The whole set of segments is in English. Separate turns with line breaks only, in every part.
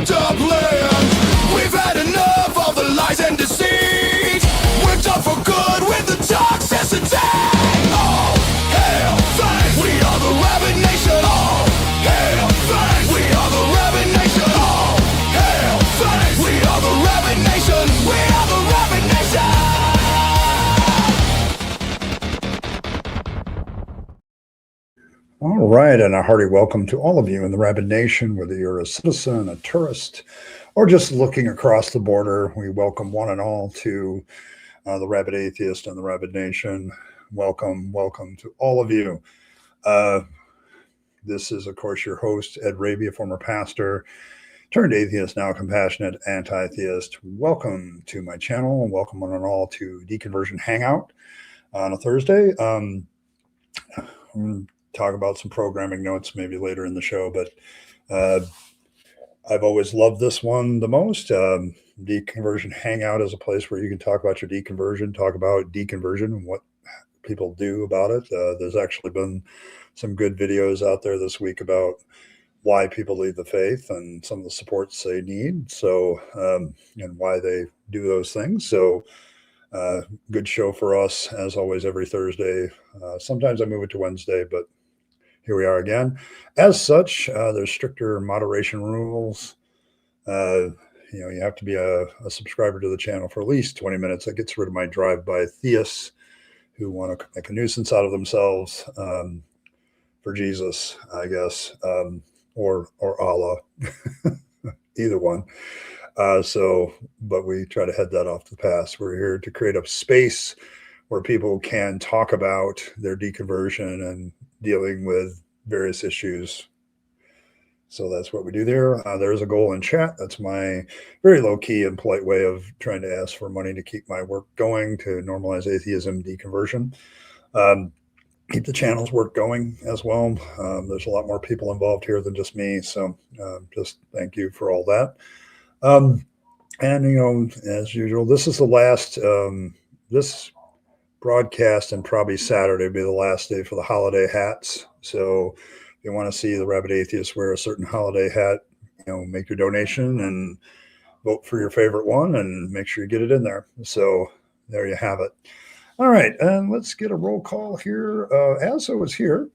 fucked up land. We've had enough of the lies and deceit. We're done for good with the toxicity. All hail thanks, we are the Rabyd Nation. All hail thanks, we are the Rabyd Nation. All hail thanks, we are the Rabyd Nation. We are the Rabyd Nation.
All right, and a hearty welcome to all of you in the Rabyd Nation, whether you're a citizen, a tourist, or just looking across the border. We welcome one and all to the Rabyd Atheist and the Rabyd Nation. Welcome, welcome to all of you. This is, of course, your host, Ed Rabyd, a former pastor, turned atheist, now compassionate anti-theist. Welcome to my channel, and welcome one and all to Deconversion Hangout on a Thursday. Talk about some programming notes maybe later in the show, but I've always loved this one the most. Deconversion Hangout is a place where you can talk about your deconversion, talk about deconversion and what people do about it. There's actually been some good videos out there this week about why people leave the faith and some of the supports they need. So, and why they do those things. So, good show for us as always every Thursday. Sometimes I move it to Wednesday, but here we are again. As such, there's stricter moderation rules. You have to be a subscriber to the channel for at least 20 minutes. That gets rid of my drive-by theists who want to make a nuisance out of themselves for Jesus, I guess, or Allah, either one. But we try to head that off to the past. We're here to create a space where people can talk about their deconversion and dealing with various issues. So that's what we do there. There's a goal in chat. That's my very low-key and polite way of trying to ask for money to keep my work going, to normalize atheism, deconversion. Keep the channel's work going as well. There's a lot more people involved here than just me. So just thank you for all that. And, as usual, this is the last, this broadcast, and probably Saturday will be the last day for the holiday hats. So if you want to see the Rabyd Atheist wear a certain holiday hat, make your donation and vote for your favorite one and make sure you get it in there. So there you have it. All right, and let's get a roll call here. Aso is here,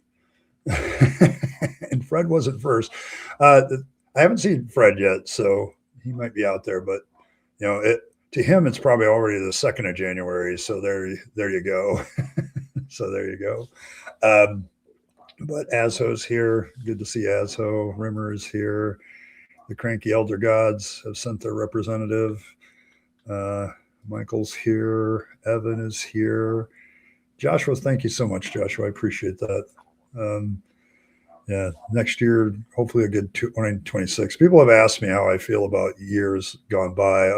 and Fred wasn't first. I haven't seen Fred yet, so he might be out there. But to him, it's probably already the 2nd of January. So there you go. So there you go. But Aso's here. Good to see Aso. Rimmer is here. The cranky elder gods have sent their representative. Michael's here. Evan is here. Joshua, thank you so much, Joshua. I appreciate that. Yeah, next year, hopefully a good 2026. People have asked me how I feel about years gone by.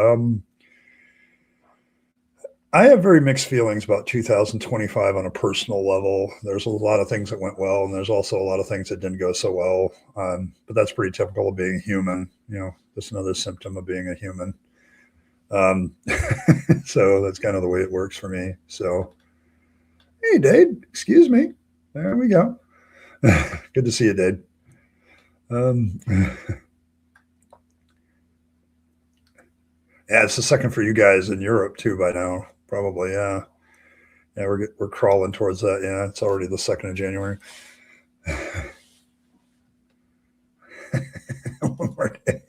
I have very mixed feelings about 2025 on a personal level. There's a lot of things that went well, and there's also a lot of things that didn't go so well. But that's pretty typical of being human. That's another symptom of being a human. So that's kind of the way it works for me. So, hey, Dade, excuse me. There we go. Good to see you, Dade. Yeah, it's the second for you guys in Europe too by now, probably. Yeah, we're crawling towards that. Yeah, it's already the 2nd of January. One more day.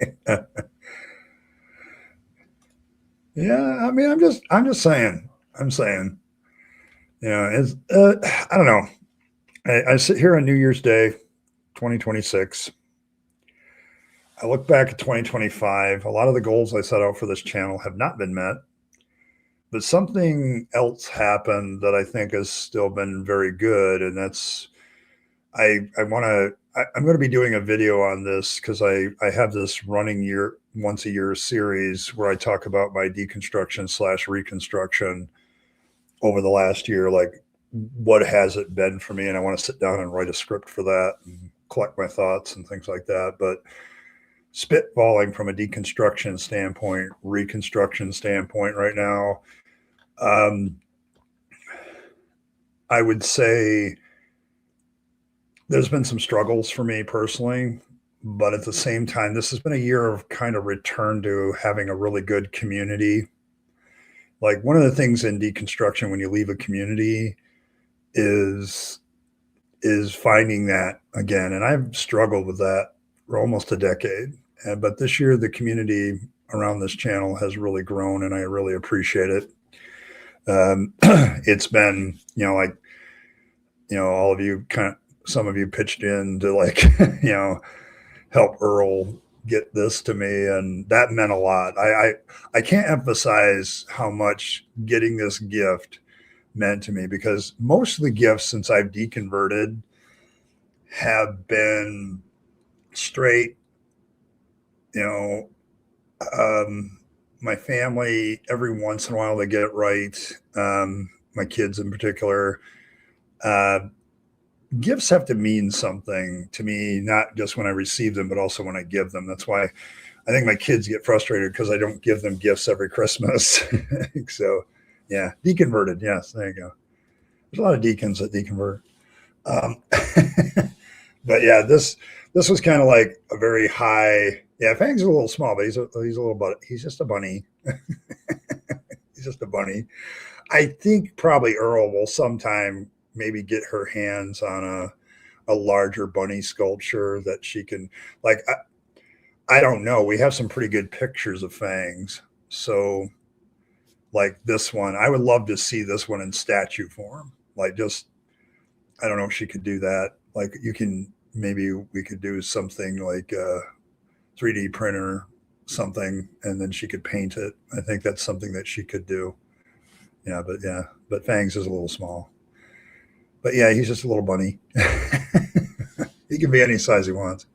Yeah, I mean, I'm just saying. It's I don't know. I sit here on New Year's Day, 2026. I look back at 2025. A lot of the goals I set out for this channel have not been met, but something else happened that I think has still been very good. And that's, I'm going to be doing a video on this because I have this running once a year series where I talk about my deconstruction / reconstruction over the last year, like what has it been for me. And I want to sit down and write a script for that and collect my thoughts and things like that. But spitballing from a deconstruction standpoint, reconstruction standpoint right now, I would say there's been some struggles for me personally but at the same time, this has been a year of kind of return to having a really good community. Like one of the things in deconstruction when you leave a community is finding that again, and I've struggled with that for almost a decade. But this year, the community around this channel has really grown, and I really appreciate it. It's been, like, all of you some of you pitched in to like, help Earl get this to me, and that meant a lot. I can't emphasize how much getting this gift meant to me, because most of the gifts since I've deconverted have been straight, my family, every once in a while they get it right. My kids in particular. Gifts have to mean something to me, not just when I receive them, but also when I give them. That's why I think my kids get frustrated because I don't give them gifts every Christmas. So, yeah, deconverted. Yes, there you go. There's a lot of deacons that deconvert. But yeah, this was kind of like a very high. Yeah, Fang's a little small, but he's a little bunny. He's just a bunny. He's just a bunny. I think probably Earl will sometime maybe get her hands on a larger bunny sculpture that she can, like, I don't know. We have some pretty good pictures of Fangs. So like this one, I would love to see this one in statue form. Like, just, I don't know if she could do that. Like, maybe we could do something like a 3D printer, something, and then she could paint it. I think that's something that she could do. But Fangs is a little small. But yeah, he's just a little bunny. He can be any size he wants.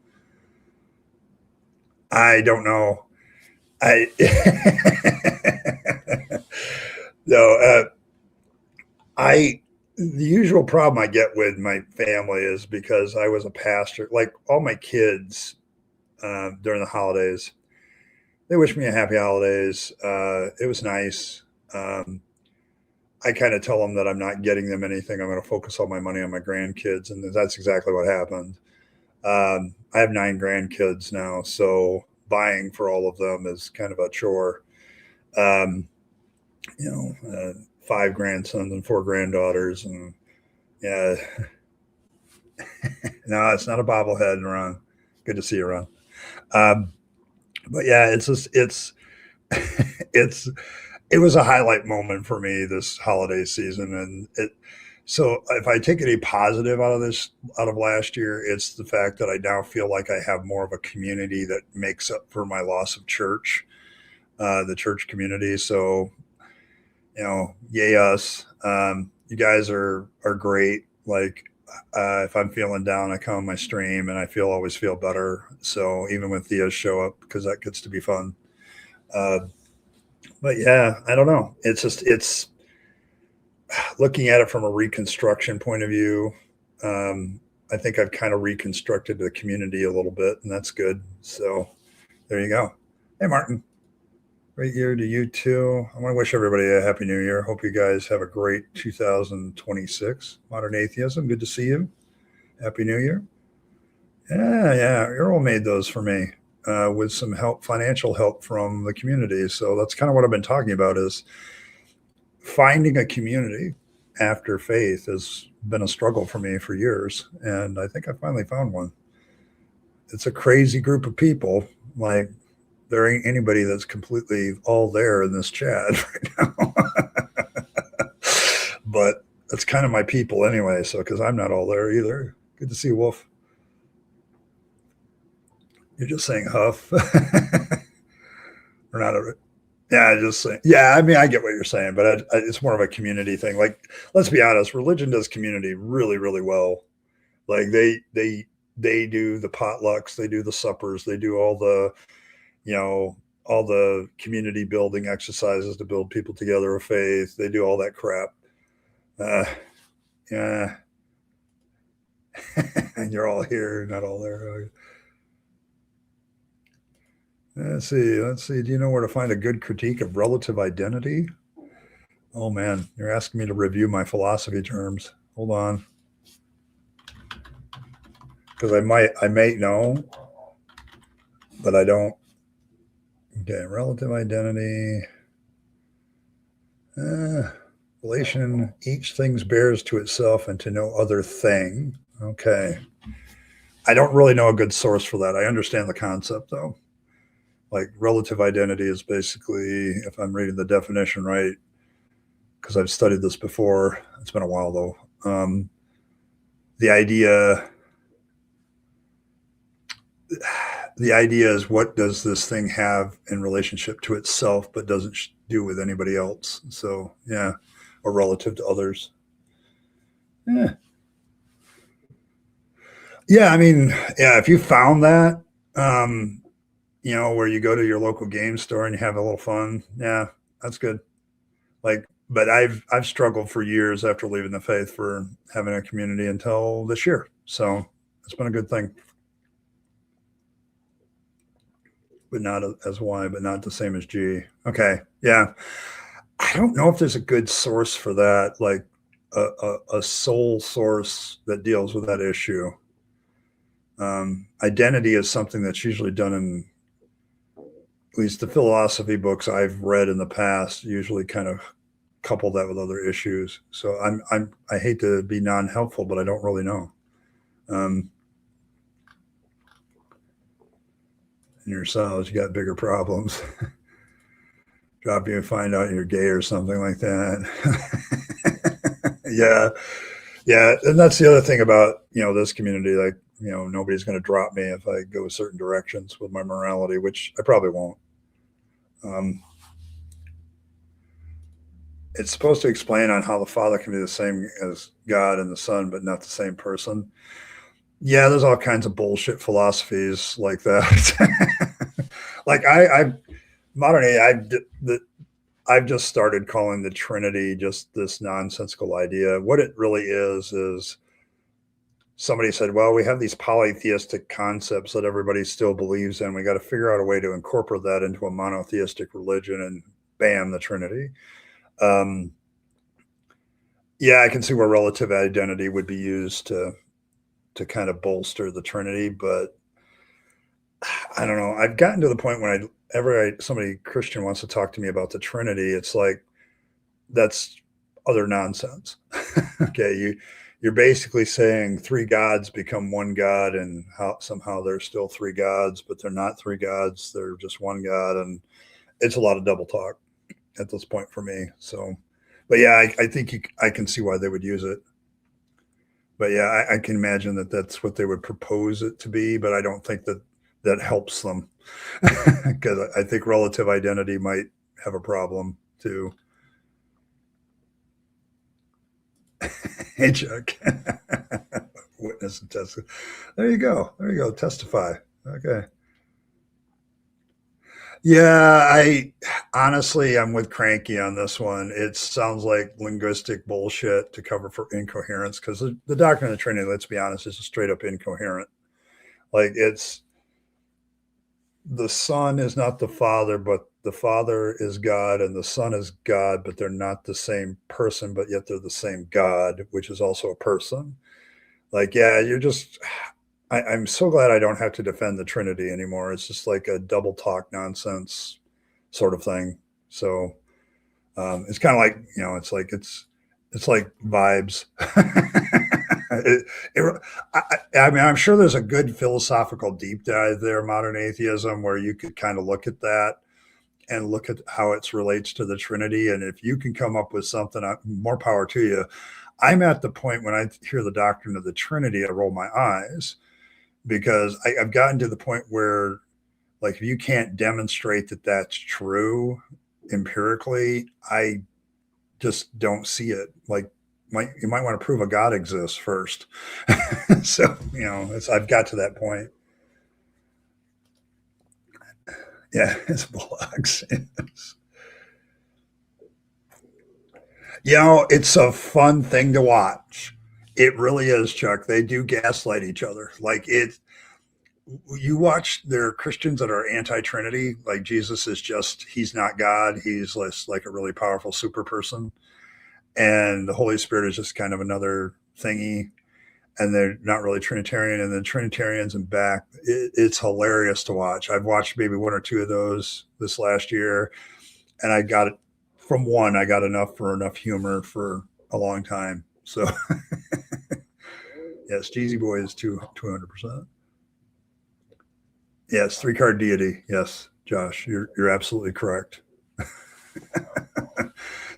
I don't know. No, the usual problem I get with my family is because I was a pastor, like all my kids during the holidays, they wish me a happy holidays. It was nice. I kind of tell them that I'm not getting them anything. I'm going to focus all my money on my grandkids. And that's exactly what happened. I have 9 grandkids now, so buying for all of them is kind of a chore. 5 grandsons and 4 granddaughters. And yeah, no, it's not a bobblehead, Ron. Good to see you, Ron. But yeah, it's it was a highlight moment for me this holiday season. And so if I take any positive out of last year, it's the fact that I now feel like I have more of a community that makes up for my loss of church, the church community. So, yay us. You guys are great. Like, if I'm feeling down, I come on my stream and I always feel better. So even when Theas show up, because that gets to be fun. But yeah, I don't know. It's looking at it from a reconstruction point of view. I think I've kind of reconstructed the community a little bit, and that's good. So there you go. Hey, Martin. Great year to you too. I want to wish everybody a happy new year. Hope you guys have a great 2026. Modern Atheism, good to see you. Happy New Year. Yeah. Earl made those for me with some help, financial help from the community. So that's kind of what I've been talking about, is finding a community after faith has been a struggle for me for years. And I think I finally found one. It's a crazy group of people. Like, there ain't anybody that's completely all there in this chat right now. But that's kind of my people anyway. So, because I'm not all there either. Good to see you, Wolf. You're just saying huff. Or not just saying. Yeah, I mean, I get what you're saying, but it's more of a community thing. Like, let's be honest, religion does community really, really well. Like, they do the potlucks, they do the suppers, they do all the, all the community building exercises to build people together of faith. They do all that crap. Yeah. And you're all here, not all there. Let's see. Do you know where to find a good critique of relative identity? Oh man, you're asking me to review my philosophy terms. Hold on. Because I may know. but I don't. Okay, relative identity. Relation, each thing bears to itself and to no other thing. Okay. I don't really know a good source for that. I understand the concept though. Like relative identity is basically, if I'm reading the definition right, because I've studied this before, it's been a while though. The idea is, what does this thing have in relationship to itself but doesn't do with anybody else? So yeah, or relative to others. Yeah. Yeah, I mean, yeah, if you found that, um, where you go to your local game store and you have a little fun, yeah, that's good. Like, but I've struggled for years after leaving the faith for having a community until this year. So it's been a good thing, but not as Y, but not the same as G. Okay, yeah. I don't know if there's a good source for that, like a sole source that deals with that issue. Identity is something that's usually done in, at least the philosophy books I've read in the past, usually kind of couple that with other issues. So I hate to be non-helpful, but I don't really know. In yourselves, you got bigger problems. Drop you and find out you're gay or something like that. Yeah, yeah, and that's the other thing about this community. Like nobody's going to drop me if I go certain directions with my morality, which I probably won't. It's supposed to explain on how the Father can be the same as God and the Son, but not the same person. Yeah, there's all kinds of bullshit philosophies like that. Like I modern age, I've just started calling the Trinity just this nonsensical idea. What it really is somebody said, well, we have these polytheistic concepts that everybody still believes in. We got to figure out a way to incorporate that into a monotheistic religion, and bam, the Trinity. Yeah, I can see where relative identity would be used to kind of bolster the Trinity, but I don't know. I've gotten to the point when somebody Christian wants to talk to me about the Trinity, it's like that's utter nonsense. Okay, you're basically saying three gods become one God, and how somehow there's still three gods, but they're not three gods. They're just one God, and it's a lot of double talk at this point for me. So, but yeah, I think I can see why they would use it. But yeah, I can imagine that that's what they would propose it to be, but I don't think that helps them, because I think relative identity might have a problem too. Hey, Chuck. Witness and testify. There you go. There you go. Testify. Okay. Yeah, I honestly, I'm with Cranky on this one. It sounds like linguistic bullshit to cover for incoherence, because the doctrine of the Trinity, let's be honest, is straight up incoherent. Like, it's the Son is not the Father, but the Father is God and the Son is God, but they're not the same person, but yet they're the same God, which is also a person. Like, yeah, you're just, I'm so glad I don't have to defend the Trinity anymore. It's just like a double talk nonsense sort of thing. So it's kind of like, it's like vibes. it, I mean, I'm sure there's a good philosophical deep dive there, modern atheism, where you could kind of look at that and look at how it relates to the Trinity. And if you can come up with something, more power to you. I'm at the point when I hear the doctrine of the Trinity, I roll my eyes, because I've gotten to the point where, like, if you can't demonstrate that that's true empirically, I just don't see it. Like, you might want to prove a God exists first. So, I've got to that point. Yeah, it's blogs. It's a fun thing to watch. It really is, Chuck. They do gaslight each other. Like, you watch, there are Christians that are anti-Trinity. Like, Jesus is he's not God. He's less like a really powerful super person. And the Holy Spirit is just kind of another thingy. and they're not really Trinitarian, and then Trinitarians and back. It's hilarious to watch. I've watched maybe one or two of those this last year, and I got it from one. I got enough humor for a long time. So yes, Jeezy Boy is 200%. Yes, 3-card deity. Yes, Josh, you're absolutely correct.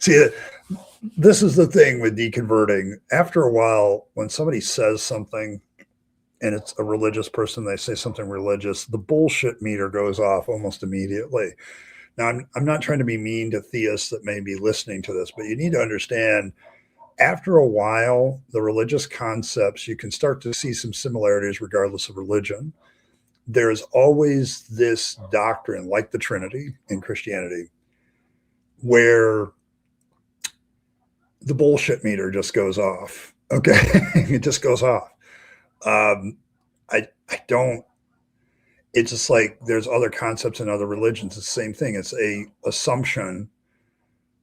See, this is the thing with deconverting. After a while, when somebody says something and it's a religious person, they say something religious, the bullshit meter goes off almost immediately. Now, I'm not trying to be mean to theists that may be listening to this, but you need to understand after a while, the religious concepts, you can start to see some similarities regardless of religion. There's always this doctrine, like the Trinity in Christianity, where the bullshit meter just goes off. Okay. It just goes off. I don't, it's just like there's other concepts in other religions. It's the same thing. It's a assumption,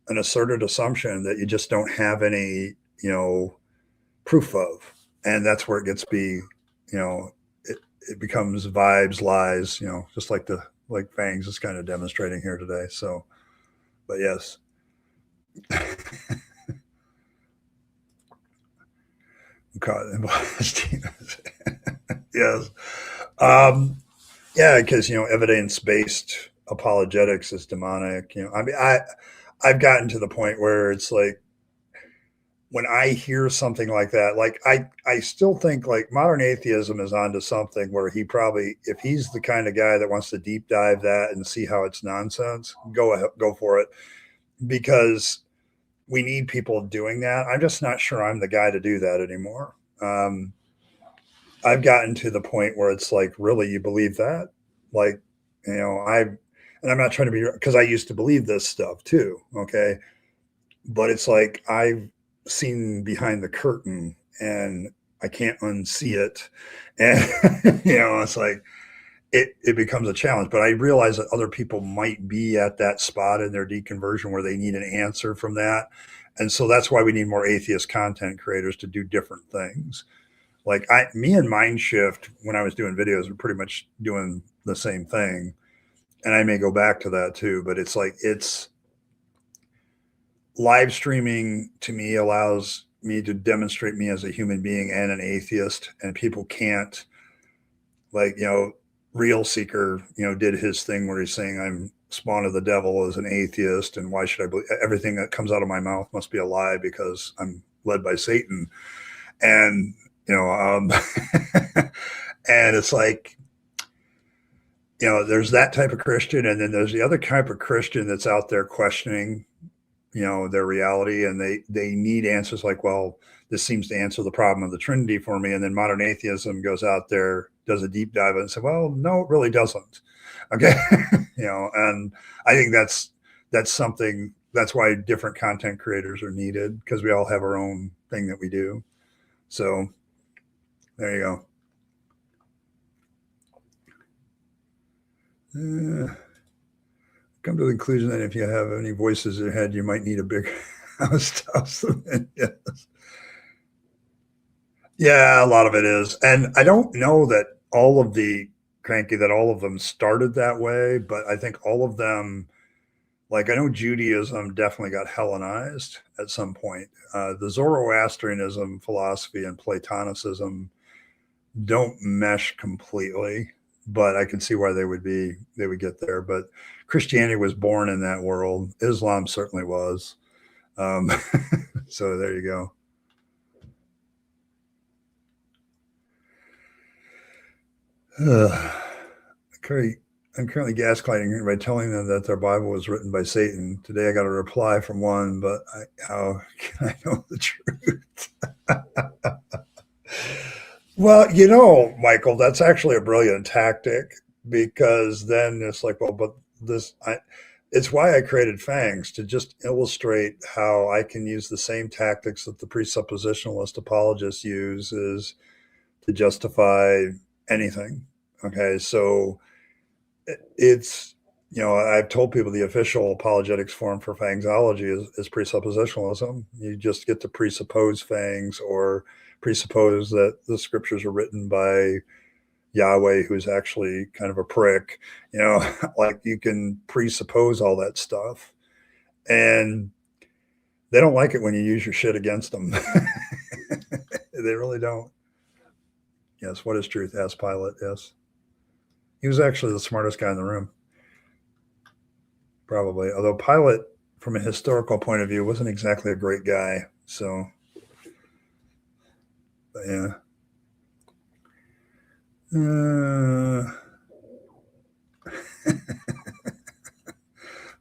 an asserted assumption that you just don't have any, proof of. And that's where it gets it becomes vibes, lies, just like Fangs is kind of demonstrating here today. So, but yes. Yes. Yeah, because evidence-based apologetics is demonic. I mean, I've gotten to the point where it's like when I hear something like that, like I still think like modern atheism is onto something where he probably, if he's the kind of guy that wants to deep dive that and see how it's nonsense, go for it, because we need people doing that. I'm just not sure I'm the guy to do that anymore. I've gotten to the point where it's like, really, you believe that? Like, and I'm not trying to be, because I used to believe this stuff too. Okay. But it's like, I've seen behind the curtain and I can't unsee it. And, it's like, it becomes a challenge, but I realize that other people might be at that spot in their deconversion where they need an answer from that. And so that's why we need more atheist content creators to do different things. Like me and Mindshift, when I was doing videos, were pretty much doing the same thing. And I may go back to that too, but it's like, it's live streaming to me allows me to demonstrate me as a human being and an atheist, and people can't, like, Real Seeker, did his thing where he's saying I'm spawn of the devil as an atheist, and why should I believe everything that comes out of my mouth must be a lie because I'm led by Satan. And and it's like, there's that type of Christian, and then there's the other type of Christian that's out there questioning, their reality, and they need answers like, well, this seems to answer the problem of the Trinity for me. And then modern atheism goes out there, does a deep dive and say, well, no, it really doesn't. Okay. And I think that's something, that's why different content creators are needed, because we all have our own thing that we do. So there you go. Come to the conclusion that if you have any voices in your head, you might need a big house. Yes. Yeah, a lot of it is. And I don't know that all of them started that way, but I think all of them, like, I know Judaism definitely got Hellenized at some point. The Zoroastrianism philosophy and Platonicism don't mesh completely, but I can see why they would get there. But Christianity was born in that world. Islam certainly was. So there you go. I'm currently gaslighting by telling them that their Bible was written by Satan. Today I got a reply from one, but how can I know the truth? Well, Michael, that's actually a brilliant tactic, because then it's like, well, but it's why I created Fangs, to just illustrate how I can use the same tactics that the presuppositionalist apologists use is to justify anything. Okay. So it's, I've told people the official apologetics form for Fangsology is presuppositionalism. You just get to presuppose Fangs or presuppose that the scriptures are written by Yahweh, who's actually kind of a prick. Like you can presuppose all that stuff, and they don't like it when you use your shit against them. They really don't. Yes, what is truth? Asked Pilate. Yes. He was actually the smartest guy in the room. Probably. Although Pilate, from a historical point of view, wasn't exactly a great guy. So, but yeah.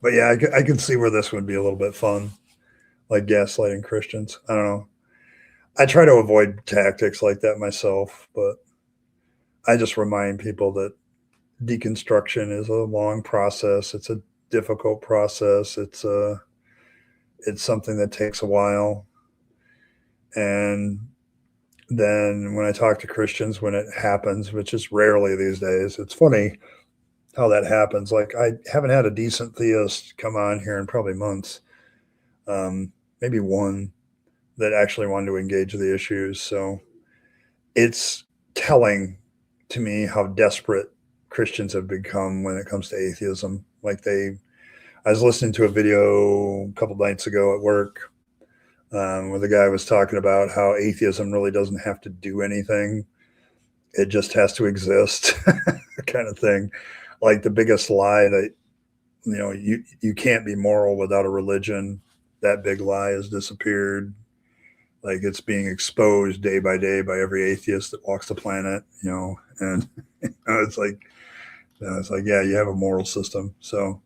But yeah, I can see where this would be a little bit fun, like gaslighting Christians. I don't know. I try to avoid tactics like that myself, but I just remind people that deconstruction is a long process. It's a difficult process. It's something that takes a while. And then when I talk to Christians, when it happens, which is rarely these days, it's funny how that happens. Like I haven't had a decent theist come on here in probably months. Maybe one that actually wanted to engage the issues. So it's telling to me how desperate Christians have become when it comes to atheism. I was listening to a video a couple nights ago at work where the guy was talking about how atheism really doesn't have to do anything. It just has to exist, kind of thing. Like the biggest lie that, you can't be moral without a religion. That big lie has disappeared. Like it's being exposed day by day by every atheist that walks the planet, and it's like, yeah, you have a moral system. So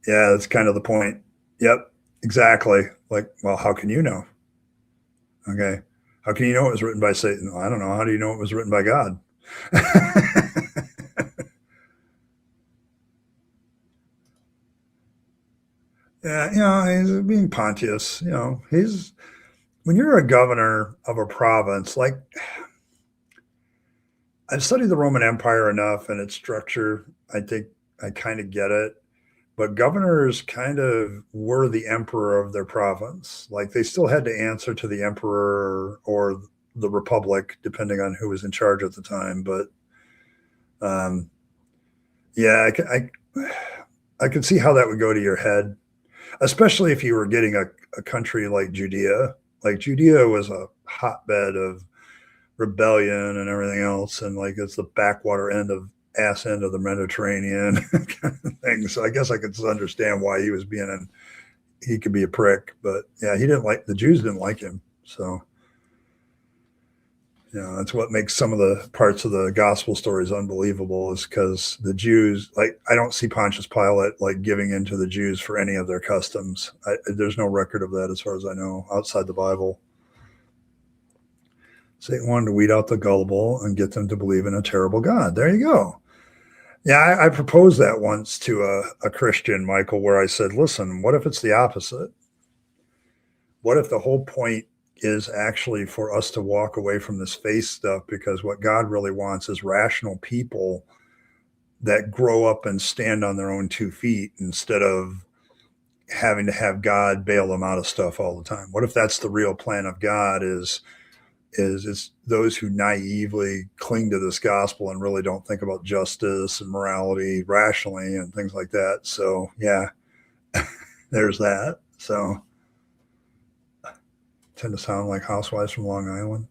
yeah, that's kind of the point. Yep, exactly. Like, well, how can you know? Okay. How can you know it was written by Satan? Well, I don't know. How do you know it was written by God? Yeah, he's being Pontius. When you're a governor of a province, like I've studied the Roman Empire enough and its structure. I think I kind of get it. But governors kind of were the emperor of their province. Like they still had to answer to the emperor or the republic, depending on who was in charge at the time. But yeah, I could see how that would go to your head, especially if you were getting a country like Judea. Like Judea was a hotbed of rebellion and everything else, and like it's the backwater end of the Mediterranean kind of thing. So I guess I could understand why he could be a prick, but yeah, the Jews didn't like him. So that's what makes some of the parts of the gospel stories unbelievable, is because the Jews, like, I don't see Pontius Pilate like giving in to the Jews for any of their customs. There's no record of that as far as I know outside the Bible. Satan wanted to weed out the gullible and get them to believe in a terrible God. There you go. Yeah, I proposed that once to a Christian, Michael, where I said, listen, what if it's the opposite? What if the whole point is actually for us to walk away from this faith stuff, because what God really wants is rational people that grow up and stand on their own 2 feet instead of having to have God bail them out of stuff all the time? What if that's the real plan of God, is it's those who naively cling to this gospel and really don't think about justice and morality rationally and things like that. So yeah, there's that. So tend to sound like housewives from Long Island.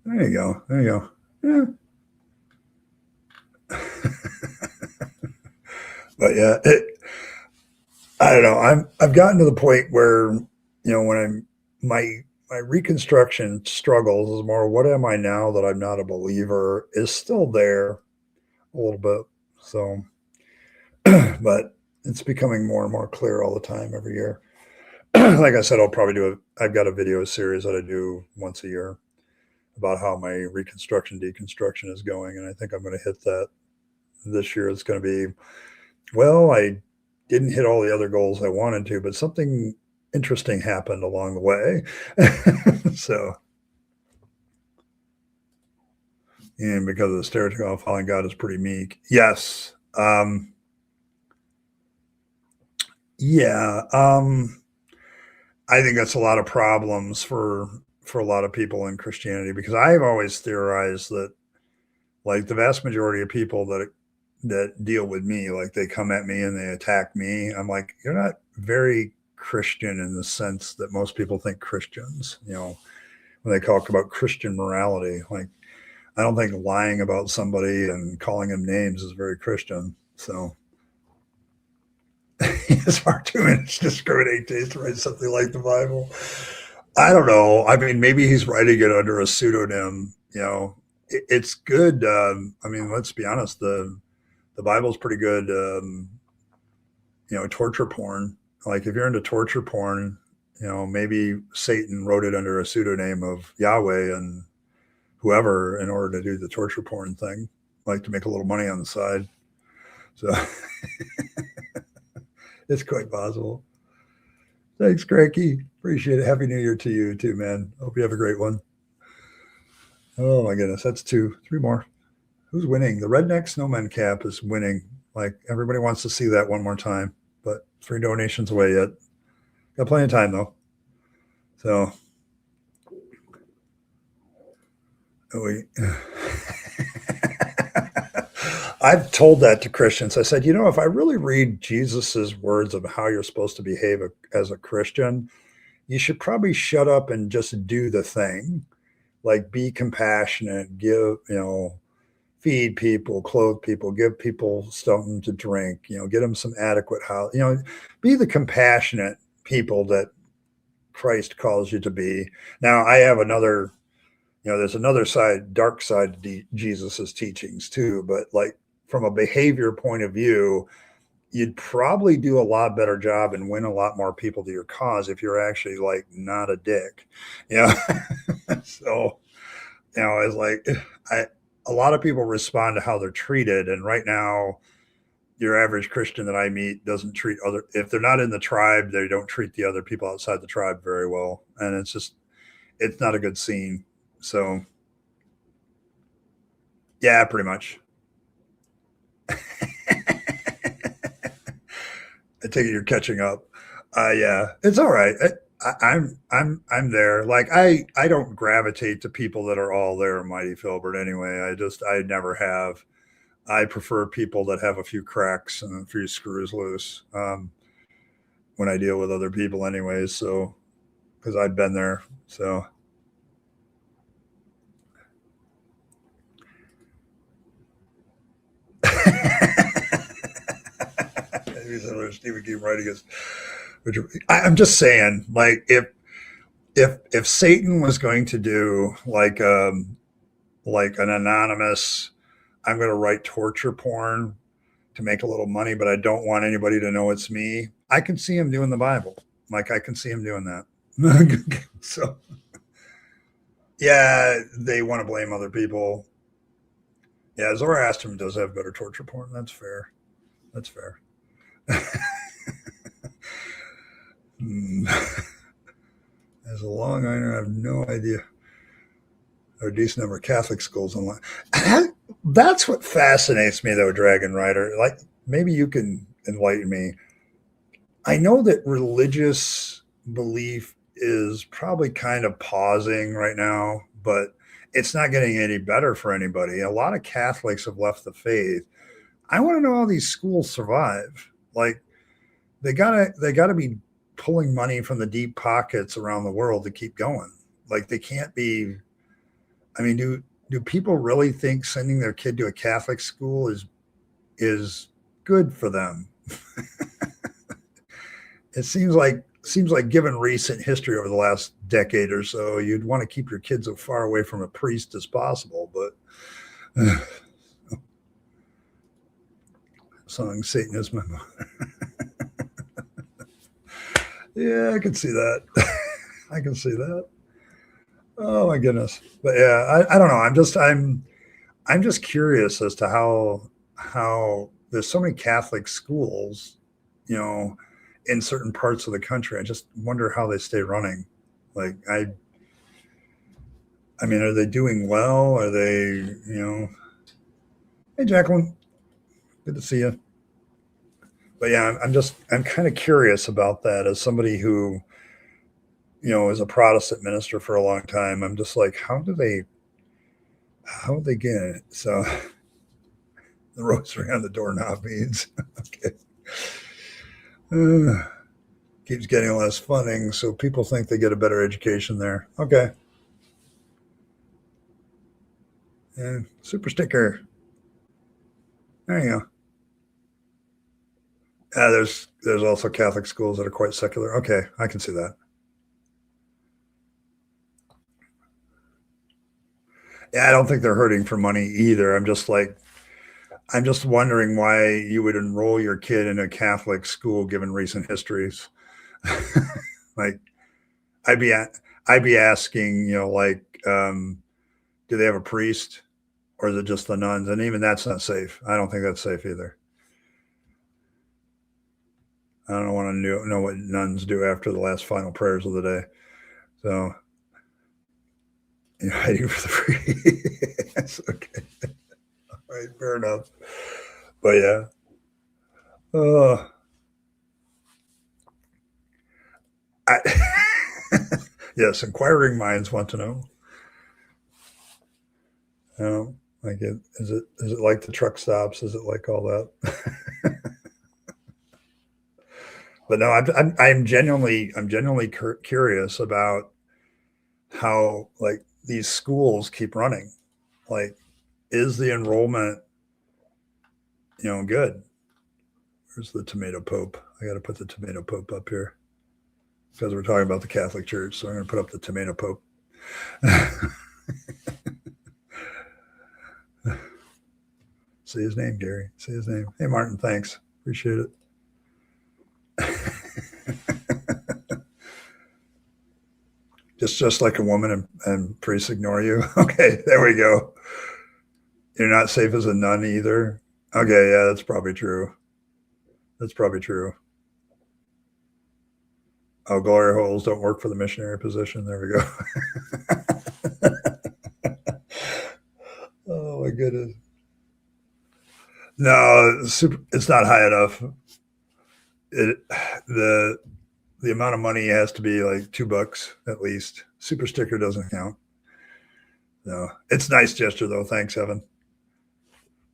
There you go. There you go. Yeah. But yeah, I don't know. I've gotten to the point where, when my reconstruction struggles is more, what am I now that I'm not a believer, is still there a little bit. So, but it's becoming more and more clear all the time every year. Like I said, I've got a video series that I do once a year about how my reconstruction, deconstruction is going. And I think I'm going to hit that this year. It's going to be, well, I didn't hit all the other goals I wanted to, but something interesting happened along the way. So, and because of the stereotype of following God is pretty meek. Yes. Yeah, I think that's a lot of problems for a lot of people in Christianity because I've always theorized that like the vast majority of people that deal with me, like they come at me and they attack me. I'm like, you're not very Christian in the sense that most people think Christians, when they talk about Christian morality. Like, I don't think lying about somebody and calling them names is very Christian. So it's far too much discriminate taste to write something like the Bible. I don't know. I mean, maybe he's writing it under a pseudonym. It's good. I mean, let's be honest. The Bible's pretty good. Torture porn. Like if you're into torture porn, maybe Satan wrote it under a pseudonym of Yahweh and whoever in order to do the torture porn thing, like to make a little money on the side. So it's quite possible. Thanks, Cranky. Appreciate it. Happy New Year to you too, man. Hope you have a great one. Oh my goodness, that's two, three more. Who's winning? The Redneck Snowman Cap is winning. Like everybody wants to see that one more time, but 3 donations away yet. Got plenty of time though. So, I've told that to Christians. I said, if I really read Jesus's words of how you're supposed to behave as a Christian, you should probably shut up and just do the thing. Like be compassionate, give, feed people, clothe people, give people something to drink, get them some adequate house, be the compassionate people that Christ calls you to be. Now, I have another, there's another side, dark side to Jesus's teachings too, but like from a behavior point of view, you'd probably do a lot better job and win a lot more people to your cause if you're actually like not a dick. So, it's like a lot of people respond to how they're treated. And right now, your average Christian that I meet doesn't treat if they're not in the tribe, they don't treat the other people outside the tribe very well. And it's not a good scene. So, yeah, pretty much. I take it you're catching up. Yeah, it's all right. I'm there. Like I don't gravitate to people that are all there, Mighty Philbert. Anyway, I never have. I prefer people that have a few cracks and a few screws loose when I deal with other people, anyways. So because I've been there. So. Stephen keep writing us. I'm just saying, like if Satan was going to do like an anonymous, I'm going to write torture porn to make a little money, but I don't want anybody to know it's me. I can see him doing the Bible. Like I can see him doing that. So yeah, they want to blame other people. Yeah, Zoroastrianism does have better torture porn. That's fair. That's fair. As a Long Islander, I have no idea. There are a decent number of Catholic schools online. That's what fascinates me, though, Dragon Rider. Like, maybe you can enlighten me. I know that religious belief is probably kind of pausing right now, but it's not getting any better for anybody. A lot of Catholics have left the faith. I want to know how these schools survive. Like, they gotta be pulling money from the deep pockets around the world to keep going. Like they can't be. I mean, do people really think sending their kid to a Catholic school is good for them? It seems like given recent history over the last decade or so, you'd want to keep your kids as far away from a priest as possible. But song Satan is my mother. Yeah, I can see that. I can see that. Oh my goodness. But yeah, I don't know. I'm just curious as to how there's so many Catholic schools, in certain parts of the country. I just wonder how they stay running. Like I mean, are they doing well? Are they, Hey Jacqueline, good to see you. but yeah, I'm kind of curious about that as somebody who, is a Protestant minister for a long time. I'm just like, how do they get it? So the rosary on the doorknob means, okay. Keeps getting less funding, so people think they get a better education there. Okay. And super sticker. There you go. There's also Catholic schools that are quite secular. Okay, I can see that. Yeah, I don't think they're hurting for money either. I'm just wondering why you would enroll your kid in a Catholic school given recent histories. Like, I'd be asking, do they have a priest, or is it just the nuns? And even that's not safe. I don't think that's safe either. I don't want to know what nuns do after the last final prayers of the day. So, hiding for the free. That's okay. All right, fair enough. But yeah. Yes, inquiring minds want to know. Like is it like the truck stops? Is it like all that? But no, I'm genuinely curious about how like these schools keep running. Like, is the enrollment good? Where's the tomato pope? I got to put the tomato pope up here because we're talking about the Catholic Church. So I'm going to put up the tomato pope. Say his name, Gary. Say his name. Hey, Martin, thanks. Appreciate it. just like a woman and priests ignore you. Okay, there we go. You're not safe as a nun either. Okay, yeah, that's probably true. That's probably true. Oh, glory holes don't work for the missionary position. There we go. Oh my goodness. No, it's not high enough. The amount of money has to be like $2 at least. Super sticker doesn't count. No, it's a nice gesture though. Thanks, Evan.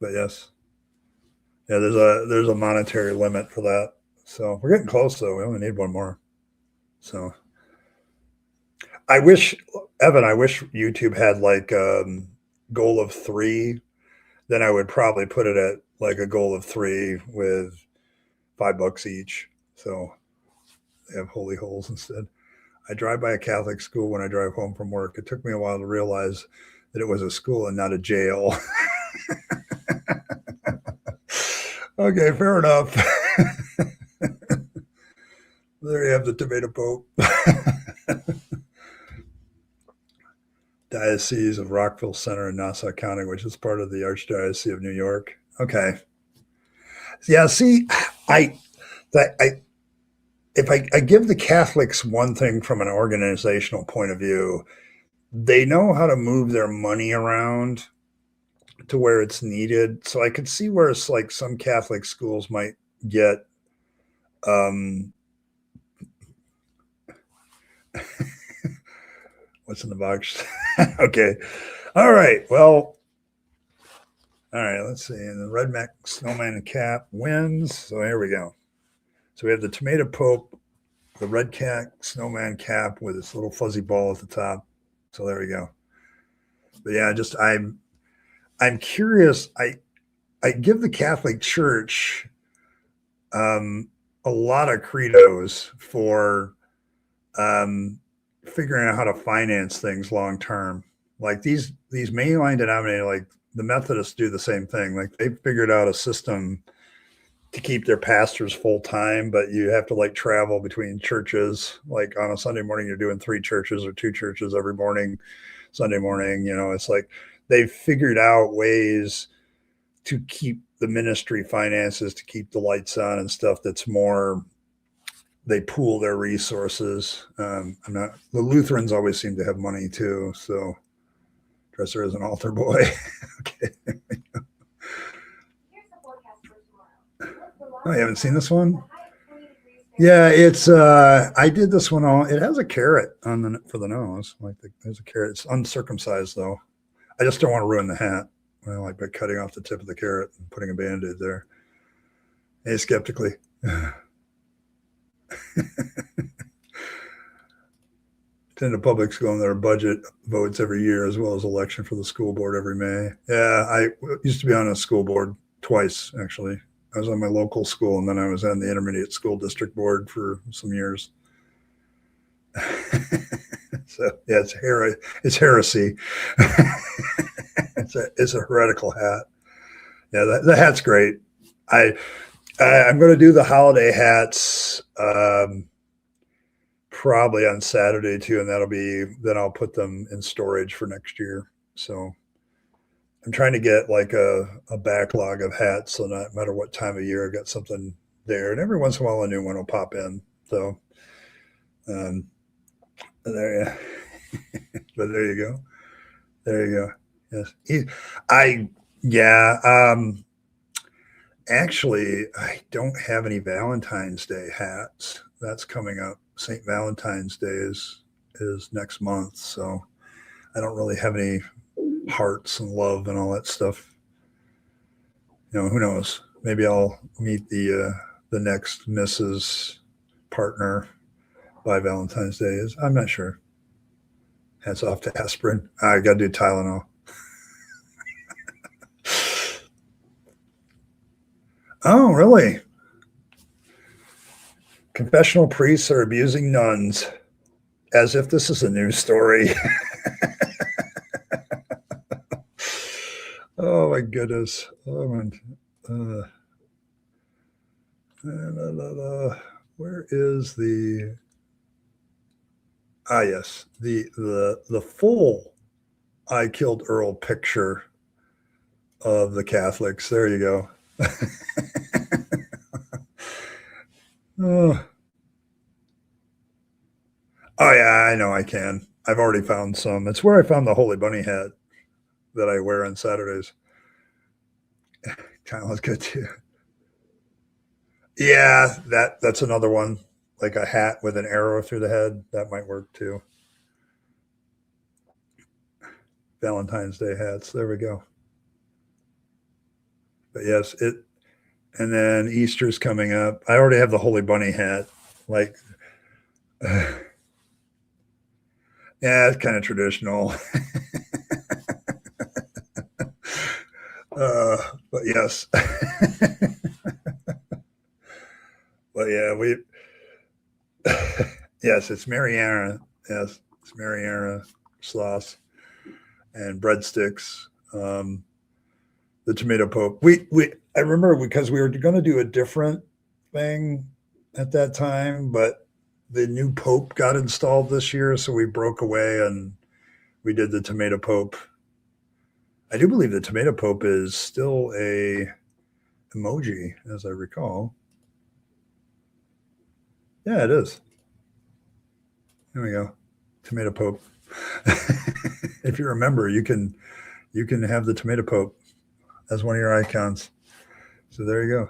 But yes, yeah, there's a monetary limit for that. So we're getting close though. We only need one more. So I wish YouTube had like goal of 3. Then I would probably put it at like a goal of 3 with $5 each. So they have holy holes instead. I drive by a Catholic school when I drive home from work. It took me a while to realize that it was a school and not a jail. Okay, fair enough. There you have the tomato pope. Diocese of Rockville Center in Nassau County, which is part of the Archdiocese of New York. Okay. Yeah, see, if I give the Catholics one thing from an organizational point of view, they know how to move their money around to where it's needed. So I could see where it's like some Catholic schools might get what's in the box? Okay. All right. Well, all right. Let's see. And the Red Mac Snowman Cap wins. So here we go. So we have the Tomato Pope, the Red Cat Snowman Cap with its little fuzzy ball at the top. So there we go. But yeah, I'm curious. I give the Catholic Church a lot of credos for figuring out how to finance things long term. Like these mainline denominator, like the Methodists do the same thing. Like they figured out a system to keep their pastors full time, but you have to like travel between churches. Like on a Sunday morning, you're doing 3 churches or 2 churches every morning. Sunday morning, it's like they've figured out ways to keep the ministry finances, to keep the lights on and stuff. That's more, they pool their resources. The Lutherans always seem to have money too. So Dresser is an altar boy. Okay. I haven't seen this one. Yeah, it's I did this one all. It has a carrot on the for the nose. There's a carrot. It's uncircumcised though. I just don't want to ruin the hat. Well, like by cutting off the tip of the carrot and putting a band-aid there. Hey, skeptically. Attend a public school and their budget votes every year, as well as election for the school board every May. Yeah, I used to be on a school board twice, actually. I was on my local school, and then I was on the intermediate school district board for some years. So yeah, it's heresy. It's a heretical hat. Yeah, the hat's great. I'm going to do the holiday hats probably on Saturday too, and then I'll put them in storage for next year. So I'm trying to get like a backlog of hats, so no matter what time of year, I've got something there, and every once in a while a new one will pop in. So there, but there you go. There you go. Yes, actually, I don't have any Valentine's Day hats. That's coming up. St. Valentine's Day is next month, so I don't really have any hearts and love and all that stuff. Who knows? Maybe I'll meet the next Mrs. partner by Valentine's Day. I'm not sure. Hats off to aspirin. I got to do Tylenol. Oh, really? Confessional priests are abusing nuns. As if this is a news story. Oh my goodness. Oh my, where is the yes, the full I Killed Earl picture of the Catholics. There you go. Oh. Oh yeah, I know I can. I've already found some. It's where I found the Holy Bunny hat that I wear on Saturdays. Kind of looks good too. Yeah, that's another one. Like a hat with an arrow through the head. That might work too. Valentine's Day hats. There we go. But yes, and then Easter's coming up. I already have the Holy Bunny hat. Like yeah, it's kind of traditional. But yes. But yeah, yes, it's Mariana. Yes, it's Mariana sauce and breadsticks. The tomato pope. I remember because we were going to do a different thing at that time, but the new pope got installed this year, so we broke away and we did the tomato pope. I do believe the tomato pope is still a emoji, as I recall. Yeah, it is. There we go. Tomato pope. If you remember, you can have the tomato pope as one of your icons. So there you go.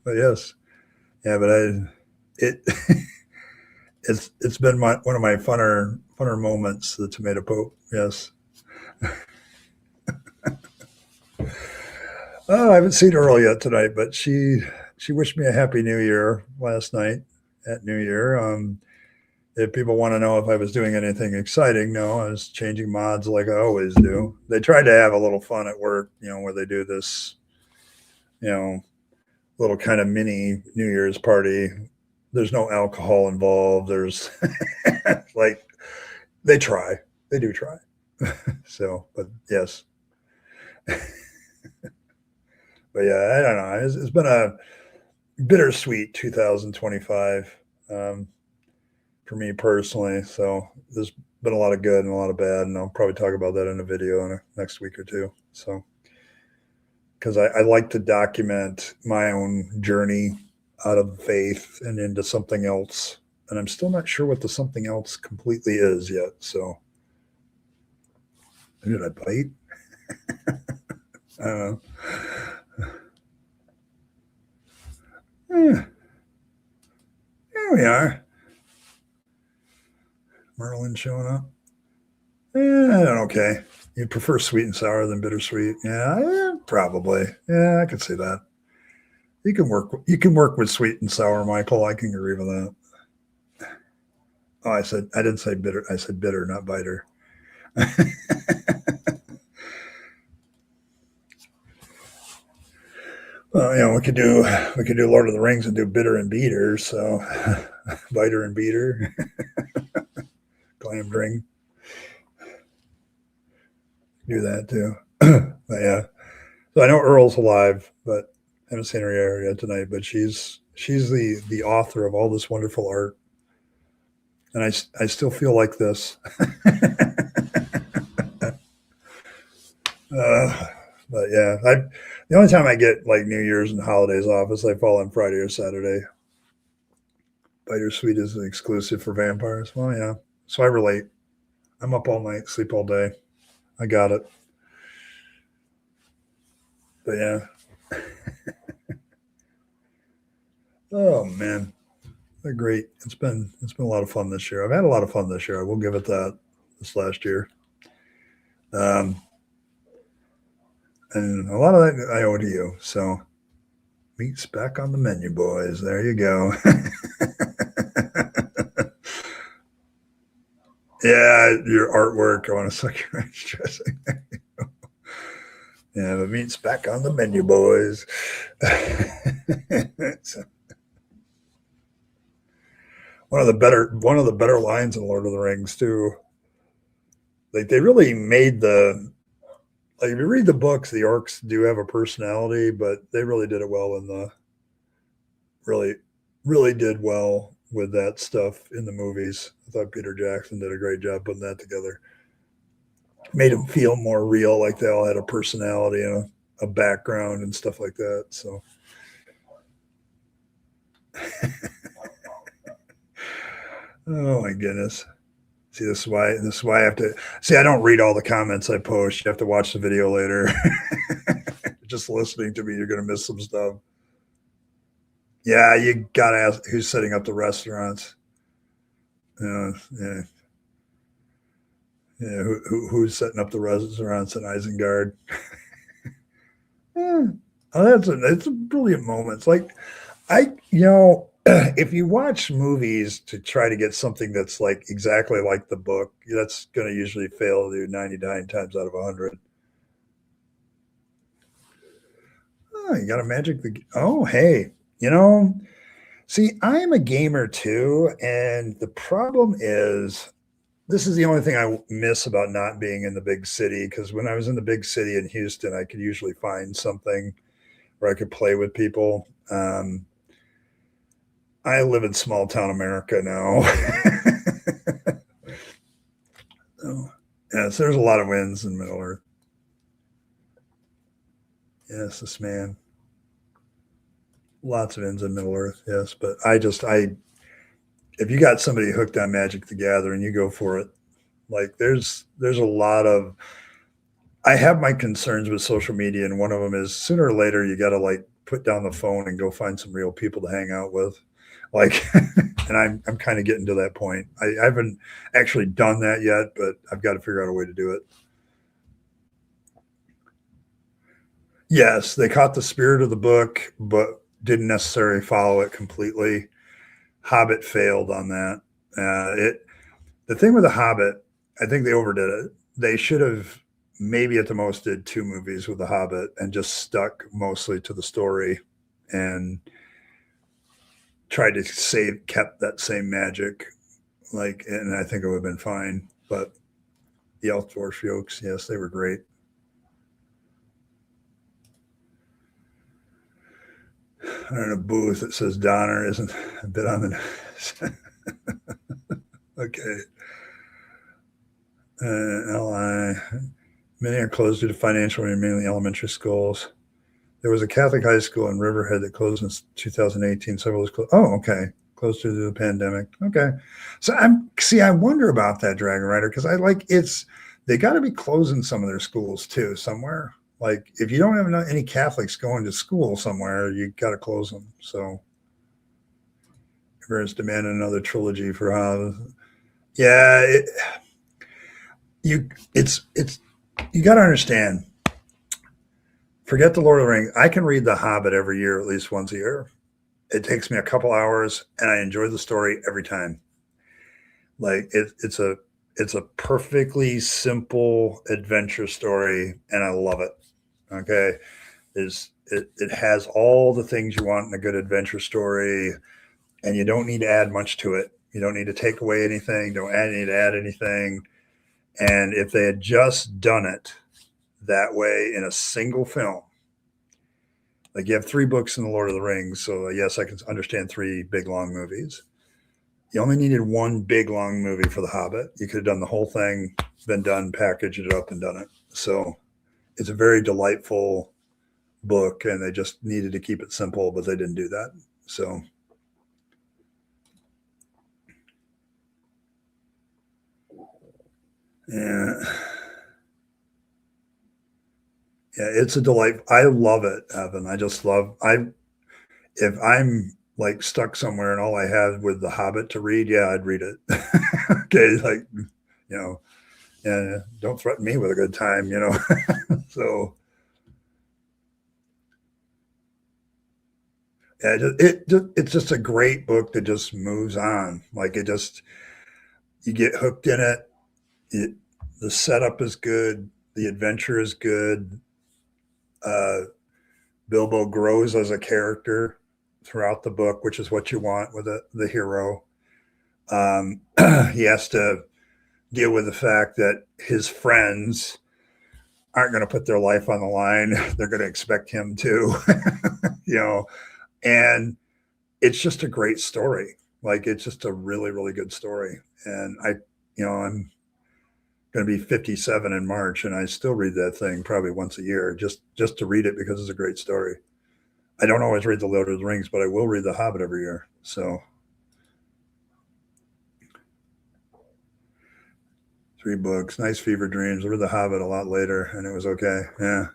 But yes, yeah, but it's been one of my funner moments. The tomato pope, yes. Oh, I haven't seen Earl yet tonight, but she wished me a happy New Year last night at New Year. If people want to know if I was doing anything exciting, no, I was changing mods like I always do. They tried to have a little fun at work, where they do this, little kind of mini New Year's party. There's no alcohol involved. There's like, they do try. So, but yes. But yeah, I don't know. It's been a bittersweet 2025 for me personally. So there's been a lot of good and a lot of bad, and I'll probably talk about that in a video in the next week or two. So, because I like to document my own journey out of faith and into something else, and I'm still not sure what the something else completely is yet. So, did I bite? I don't know. Here we are. Merlin showing up. Okay. You prefer sweet and sour than bittersweet? Yeah, probably. Yeah, I could see that. You can work. You can work with sweet and sour, Michael. I can agree with that. Oh, I didn't say bitter. I said bitter, not biter. Well, we could do Lord of the Rings and do bitter and beater. So, biter and beater, glam drink. Do that too. But yeah. So I know Earl's alive, but I haven't seen her yet tonight. But she's the author of all this wonderful art, and I still feel like this. But yeah, the only time I get like New Year's and holidays off is I fall on Friday or Saturday. Bittersweet is exclusive for vampires. Well, yeah, so I relate. I'm up all night, sleep all day. I got it. But yeah. Oh man, they're great. It's been a lot of fun this year. I've had a lot of fun this year. I will give it that. This last year, and a lot of that I owe to you. So meat's back on the menu, boys. There you go. Yeah, your artwork. I want to suck your ranch dressing. Yeah, the meat's back on the menu, boys. So, one of the better lines in Lord of the Rings too. Like they really made like if you read the books, the orcs do have a personality, but they really did it well in the really did well with that stuff in the movies. I thought Peter Jackson did a great job putting that together. Made them feel more real, like they all had a personality and a background and stuff like that. So oh my goodness. See, this is why I have to see. I don't read all the comments I post. You have to watch the video later. Just listening to me, you're going to miss some stuff. Yeah, you got to ask who's setting up the restaurants. Yeah, yeah, yeah. Who's setting up the restaurants in Isengard? Yeah. Oh, it's a brilliant moment. It's like if you watch movies to try to get something that's like exactly like the book, that's going to usually fail you 99 times out of 100. Oh, you got a magic. Oh, hey, see, I'm a gamer too, and the problem is this is the only thing I miss about not being in the big city. Because when I was in the big city in Houston, I could usually find something where I could play with people. I live in small town America now. Oh, yes, there's a lot of winds in Middle Earth. Yes, this man. Lots of winds in Middle Earth. Yes, but if you got somebody hooked on Magic the Gathering, you go for it. Like there's a lot of. I have my concerns with social media, and one of them is sooner or later you got to like put down the phone and go find some real people to hang out with. Like, and I'm kind of getting to that point. I haven't actually done that yet, but I've got to figure out a way to do it. Yes, they caught the spirit of the book, but didn't necessarily follow it completely. Hobbit failed on that. The thing with the Hobbit, I think they overdid it. They should have maybe at the most did 2 movies with the Hobbit and just stuck mostly to the story and tried to kept that same magic. Like, and I think it would have been fine. But the Elf Dwarf jokes, yes, they were great. I'm in a booth that says Donner isn't a bit on the nose. Okay. LI. Many are closed due to financial and mainly elementary schools. There was a Catholic high school in Riverhead that closed in 2018. Several was closed. Oh, okay. Closed due to the pandemic. Okay. So I wonder about that, Dragon Rider, because they got to be closing some of their schools too somewhere. Like, if you don't have any Catholics going to school somewhere, you got to close them. So, Everyone's demanding another trilogy for how. Yeah, it's you got to understand. Forget the Lord of the Rings. I can read The Hobbit every year, at least once a year. It takes me a couple hours, and I enjoy the story every time. Like it's a perfectly simple adventure story, and I love it. Okay, it has all the things you want in a good adventure story, and you don't need to add much to it. You don't need to take away anything. Need to add anything. And if they had just done it that way in a single film, like you have 3 books in the Lord of the Rings, so yes, I can understand 3 big long movies. You only needed 1 big long movie for The Hobbit. You could have done the whole thing, been done, packaged it up, and done it. So it's a very delightful book, and they just needed to keep it simple, but they didn't do that. So yeah. Yeah, it's a delight. I love it, Evan. I just love if I'm like stuck somewhere and all I had with The Hobbit to read, yeah, I'd read it. Okay, like you know, yeah, don't threaten me with a good time, you know. So yeah, it's just a great book that just moves on. Like it just you get hooked in it. It the setup is good, the adventure is good. Uh, Bilbo grows as a character throughout the book, which is what you want with the hero. Um, he has to deal with the fact that his friends aren't going to put their life on the line. They're going to expect him to, you know, and it's just a great story. Like it's just a really, really good story. And I'm going to be 57 in March, and I still read that thing probably once a year just to read it because it's a great story. I don't always read The Lord of the Rings, but I will read The Hobbit every year. So 3 books, nice fever dreams. I read The Hobbit a lot later, and it was okay. Yeah.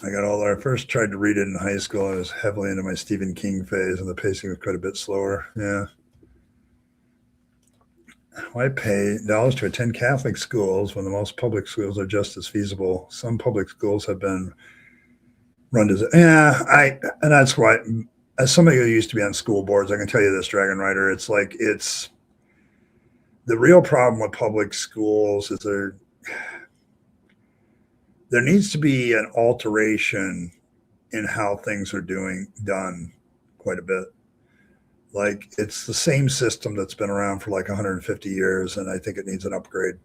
I first tried to read it in high school. I was heavily into my Stephen King phase, and the pacing was quite a bit slower. Yeah. Why pay dollars to attend Catholic schools when the most public schools are just as feasible? Some public schools have been run as and that's why. As somebody who used to be on school boards, I can tell you this, Dragon Rider. It's the real problem with public schools is there needs to be an alteration in how things are done quite a bit. Like it's the same system that's been around for like 150 years, and I think it needs an upgrade.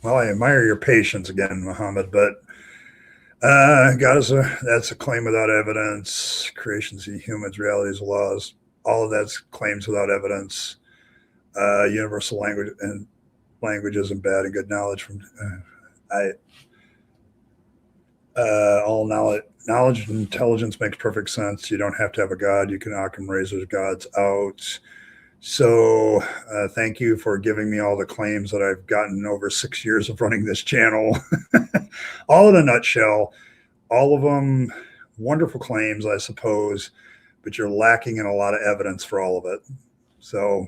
Well, I admire your patience again, Muhammad, but that's a claim without evidence. Creation's humans, realities, laws, all of that's claims without evidence. Universal languages and bad and good knowledge from all knowledge and intelligence makes perfect sense. You don't have to have a god. You can Occam raise those gods out. So thank you for giving me all the claims that I've gotten over 6 years of running this channel. All in a nutshell, all of them wonderful claims, I suppose, but you're lacking in a lot of evidence for all of it. So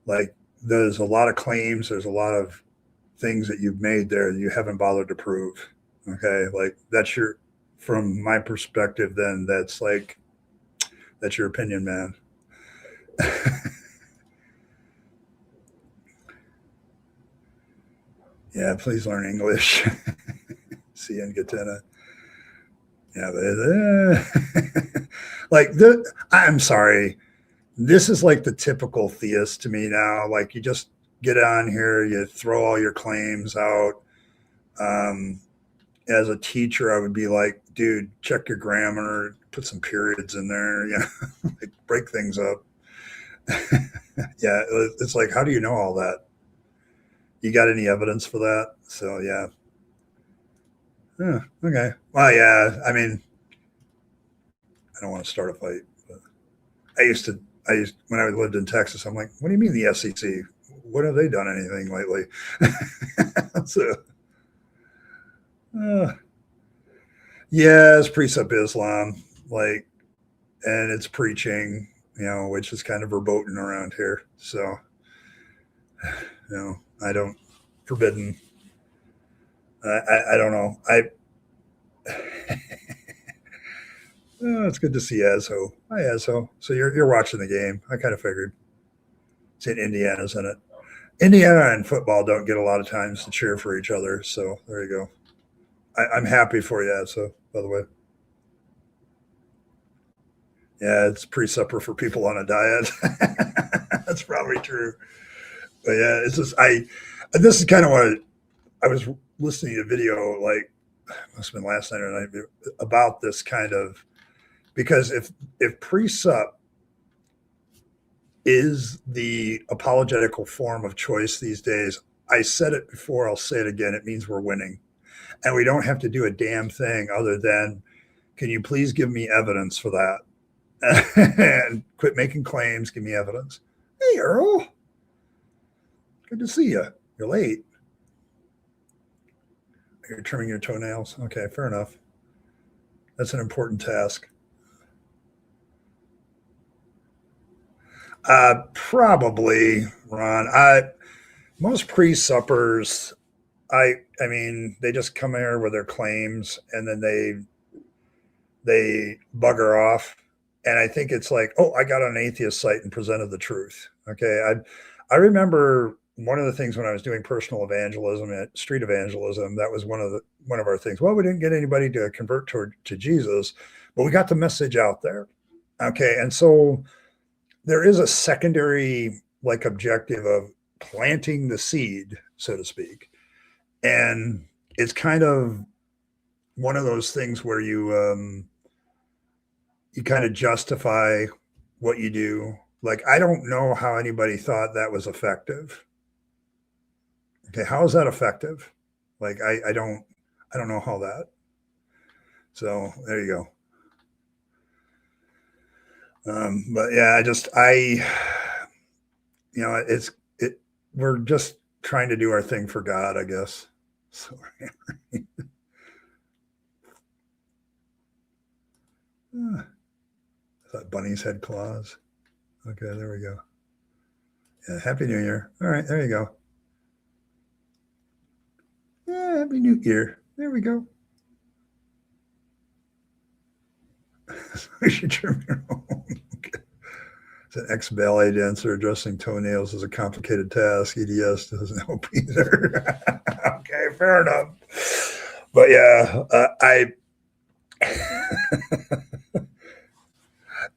like there's a lot of claims, there's a lot of things that you've made there that you haven't bothered to prove. Okay, like from my perspective, then that's your opinion, man. Yeah, please learn English. See you and get to it. Yeah, I'm sorry. This is like the typical theist to me now. Like you just get on here, you throw all your claims out. As a teacher, I would be like, dude, check your grammar, put some periods in there, like break things up. Yeah, it's like, how do you know all that? You got any evidence for that? So yeah. Okay. Well, yeah. I mean, I don't want to start a fight, but I used when I lived in Texas. I'm like, what do you mean the SEC? when have they done anything lately? So, yeah, it's precept Islam, like, and it's preaching, which is kind of verboten around here. So, I don't forbidden. I don't know. Oh, it's good to see Azho. Hi, Azho. So you're watching the game. I kind of figured. It's in Indiana, isn't it? Indiana and football don't get a lot of times to cheer for each other. So there you go. I'm happy for you, Azho, by the way. Yeah, it's pre-supper for people on a diet. That's probably true. But yeah, it's just this is kind of what I was listening to a video, like, must have been last night or night, about this kind of, because if pre-sup is the apologetical form of choice these days, I said it before, I'll say it again, it means we're winning. And we don't have to do a damn thing other than, can you please give me evidence for that? And quit making claims, give me evidence. Hey, Earl. Good to see you. You're late. You're trimming your toenails. Okay, fair enough. That's an important task. Probably, Ron. Most pre-suppers, I mean, they just come here with their claims and then they bugger off. And I think it's like, oh, I got on an atheist site and presented the truth. Okay, I remember one of the things when I was doing personal evangelism, at street evangelism, that was one of our things. Well, we didn't get anybody to convert to Jesus, but we got the message out there. Okay, and so there is a secondary objective of planting the seed, so to speak. And it's kind of one of those things where you kind of justify what you do. Like, I don't know how anybody thought that was effective. Okay, how is that effective? Like, I don't know how that. So there you go. But yeah, we're just trying to do our thing for God, I guess. So, I thought bunnies had claws. Okay, there we go. Yeah, Happy New Year. All right, there you go. Yeah, Happy New Year. There we go. We should trim your home. Okay. It's an ex-ballet dancer. Dressing toenails is a complicated task. EDS doesn't help either. Okay, fair enough. But yeah,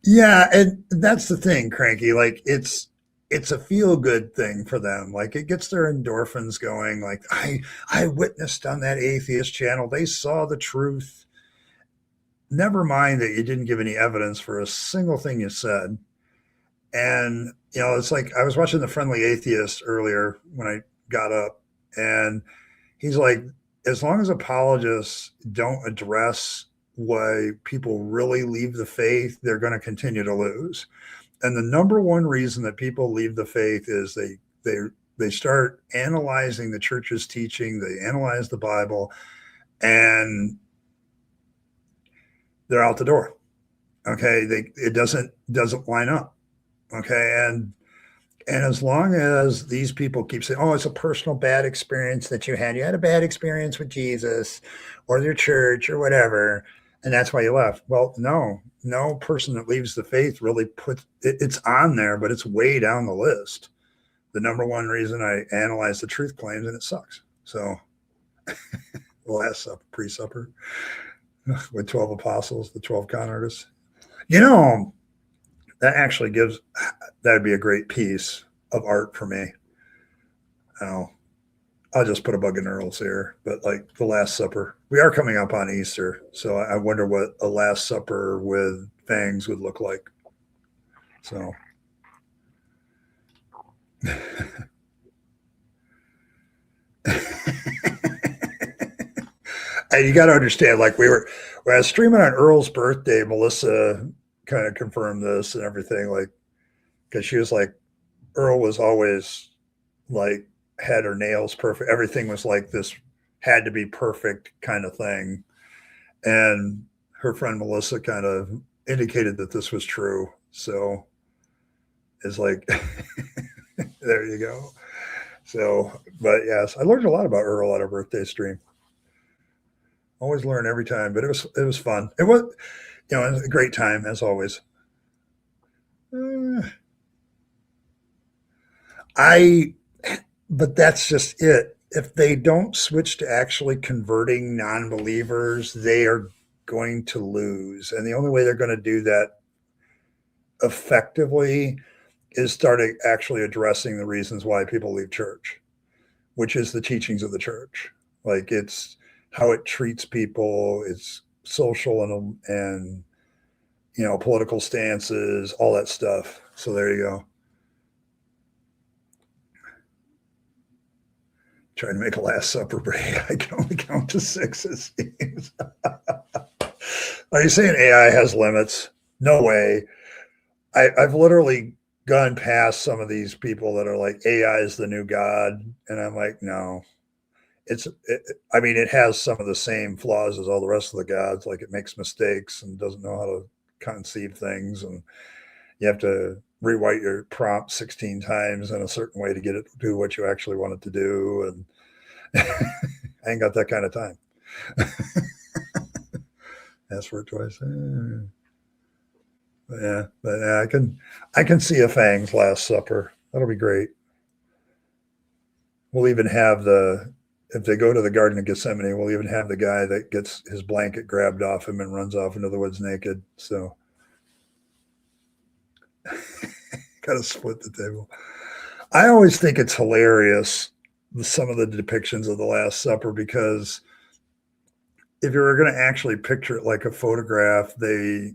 yeah, and that's the thing, Cranky. Like, it's a feel good thing for them. Like, it gets their endorphins going. Like, I witnessed on that atheist channel, they saw the truth. Never mind that you didn't give any evidence for a single thing you said. And it's like, I was watching The Friendly Atheist earlier when I got up, and he's like, as long as apologists don't address why people really leave the faith, they're going to continue to lose. And the number one reason that people leave the faith is they start analyzing the church's teaching, they analyze the Bible, and they're out the door. Okay, it doesn't line up. Okay, and as long as these people keep saying, oh, it's a personal bad experience that you had a bad experience with Jesus or your church or whatever, and that's why you left. Well, no person that leaves the faith really puts it's on there, but it's way down the list. The number one reason I analyze the truth claims, and it sucks. So the Last Supper, pre-supper with 12 apostles, the 12 con artists. That actually that'd be a great piece of art for me. I'll just put a bug in Earl's ear, but like the Last Supper, we are coming up on Easter. So I wonder what a Last Supper with fangs would look like. So. And you got to understand, like, when I was streaming on Earl's birthday, Melissa kind of confirmed this and everything, like, because she was like, Earl was always like had her nails perfect. Everything was like this, had to be perfect kind of thing. And her friend Melissa kind of indicated that this was true. So it's like, there you go. So, but yes, I learned a lot about Earl at our birthday stream. Always learn every time, but it was fun. It was, it was a great time as always. Uh, I, but that's just it. If they don't switch to actually converting non-believers, they are going to lose, and the only way they're going to do that effectively is starting actually addressing the reasons why people leave church, which is the teachings of the church. Like it's how it treats people, it's social and political stances, all that stuff. So there you go. Trying to make a Last Supper break. I can only count to six, it seems. Are you saying AI has limits? No way. I've literally gone past some of these people that are like AI is the new god, and I'm like, no. I mean, it has some of the same flaws as all the rest of the gods. Like it makes mistakes and doesn't know how to conceive things, and you have to rewrite your prompt 16 times in a certain way to get it to do what you actually want it to do. And I ain't got that kind of time. Ask for it twice. But yeah, I can see a Fang's Last Supper. That'll be great. We'll even have if they go to the Garden of Gethsemane, we'll even have the guy that gets his blanket grabbed off him and runs off into the woods naked. So got to split the table. I always think it's hilarious, some of the depictions of the Last Supper, because if you were going to actually picture it like a photograph, they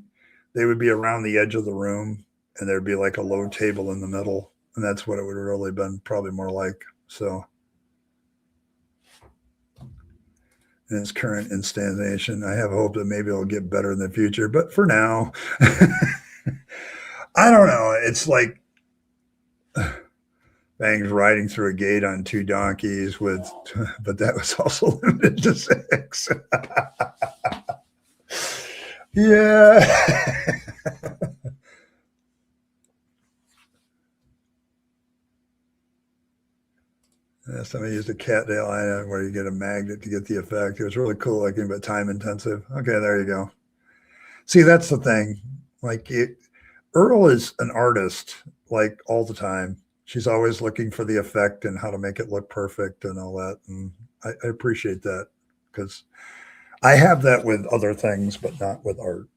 would be around the edge of the room, and there'd be like a low table in the middle, and that's what it would have really been, probably more like. So in its current instantiation, I have hope that maybe it'll get better in the future, but for now, I don't know. It's like Bangs riding through a gate on two donkeys with, but that was also limited to six. Yeah. Last time I used a cattail iron where you get a magnet to get the effect. It was really cool looking, but time intensive. Okay, there you go. See, that's the thing. Like Earl is an artist, like all the time. She's always looking for the effect and how to make it look perfect and all that. And I appreciate that because I have that with other things, but not with art.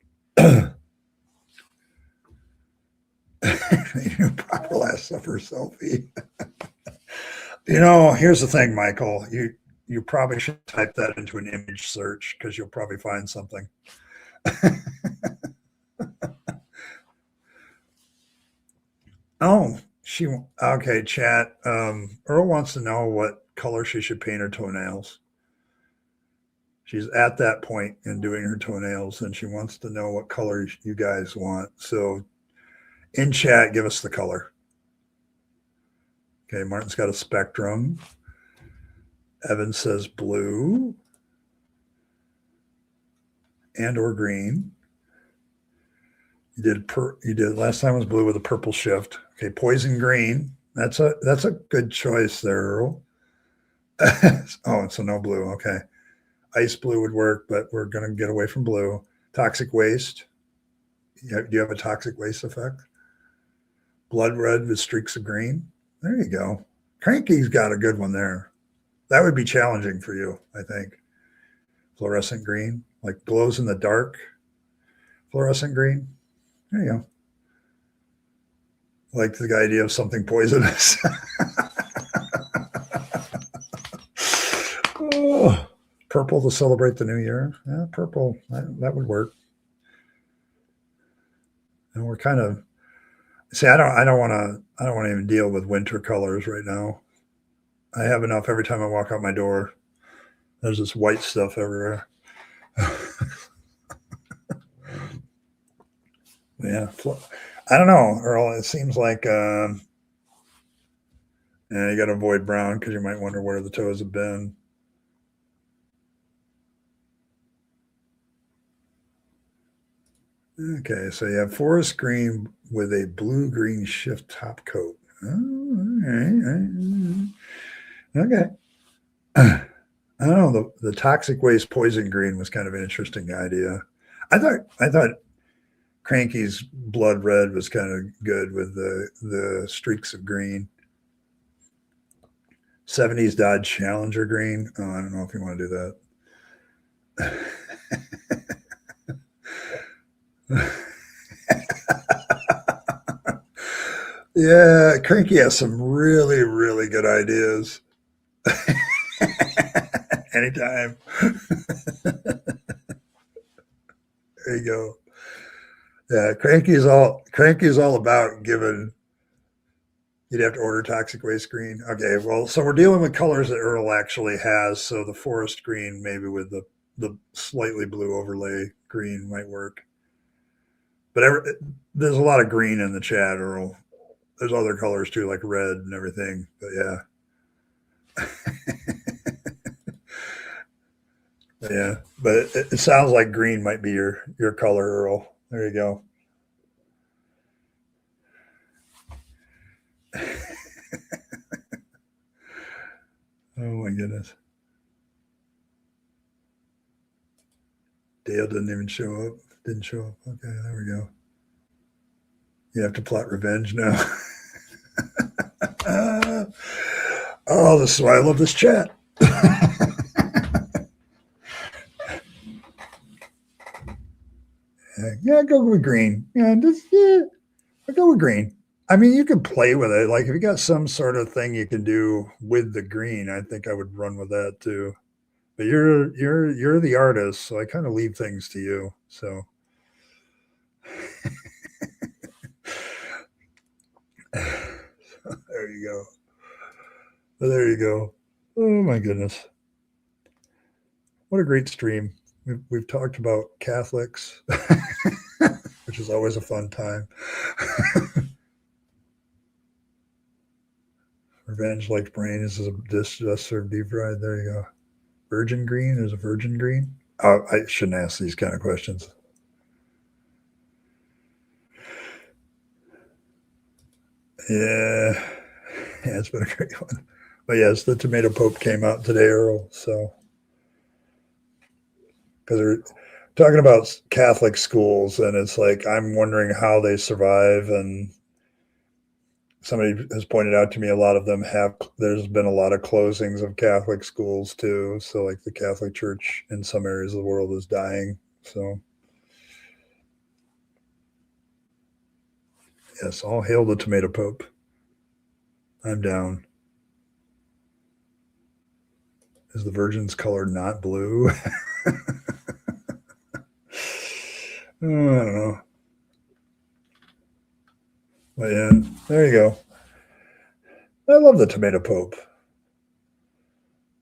Proper Last Supper selfie. Here's the thing, Michael. You probably should type that into an image search because you'll probably find something. Oh, okay, chat. Earl wants to know what color she should paint her toenails. She's at that point in doing her toenails, and she wants to know what color you guys want. So, in chat, give us the color. Okay, Martin's got a spectrum. Evan says blue and or green. You did last time was blue with a purple shift. Okay, poison green. That's a good choice there, Earl. Oh, so no blue. Okay. Ice blue would work, but we're going to get away from blue. Toxic waste. Do you have a toxic waste effect? Blood red with streaks of green. There you go. Cranky's got a good one there. That would be challenging for you, I think. Fluorescent green, like glows in the dark. Fluorescent green. There you go. Like the idea of something poisonous. Oh, purple to celebrate the new year. Yeah, purple. That would work. And we're kind of see. I don't want to even deal with winter colors right now. I have enough every time I walk out my door. There's this white stuff everywhere. Yeah, I don't know, Earl. It seems like And you got to avoid brown because you might wonder where the toes have been. Okay, so you have forest green with a blue-green shift top coat. Oh, all right. Okay. I don't know. The toxic waste poison green was kind of an interesting idea. I thought Cranky's blood red was kind of good with the streaks of green. 70s Dodge Challenger green. Oh, I don't know if you want to do that. Yeah, Cranky has some really, really good ideas. Anytime. There you go. Yeah, Cranky's all about giving. You'd have to order toxic waste green. Okay, well, so we're dealing with colors that Earl actually has. So the forest green, maybe with the slightly blue overlay green, might work. But there's a lot of green in the chat, Earl. There's other colors too, like red and everything. But yeah. Yeah, but it sounds like green might be your color, Earl. There you go. Oh my goodness. Dale didn't even show up. Didn't show up. Okay, there we go. You have to plot revenge now. Oh, this is why I love this chat. Yeah, go with green. Yeah, I'll go with green. I mean, you can play with it. Like if you got some sort of thing you can do with the green, I think I would run with that too. But you're the artist, so I kind of leave things to you. So there you go. There you go. Oh my goodness. What a great stream. We've talked about Catholics, which is always a fun time. Revenge like brain is a dish just served deep fried. There you go. Virgin green is a virgin green. Oh, I shouldn't ask these kind of questions. Yeah, it's been a great one. But yes, the Tomato Pope came out today, Earl. So because they're talking about Catholic schools, and it's like I'm wondering how they survive. And somebody has pointed out to me a lot of them have. There's been a lot of closings of Catholic schools too. So like the Catholic Church in some areas of the world is dying. So yes, all hail the Tomato Pope. I'm down. Is the Virgin's color not blue? I don't know. But yeah, there you go. I love the Tomato Pope.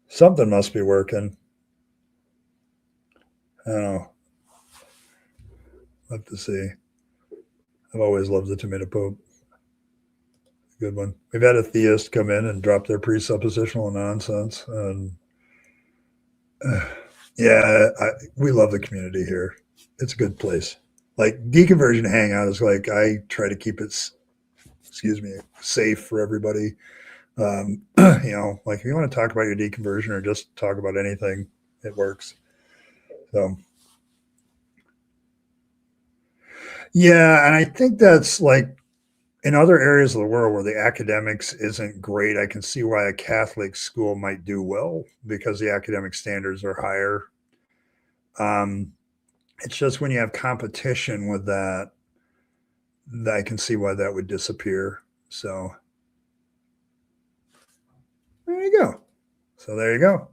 Something must be working. I don't know. Love to see. I've always loved the Tomato Pope. Good one. We've had atheists come in and drop their presuppositional nonsense. And yeah, we love the community here. It's a good place. Like Deconversion Hangout is like I try to keep it, safe for everybody. Like if you want to talk about your deconversion or just talk about anything, it works. So yeah, and I think that's like in other areas of the world where the academics isn't great, I can see why a Catholic school might do well because the academic standards are higher. It's just when you have competition with that I can see why that would disappear. So there you go. So there you go.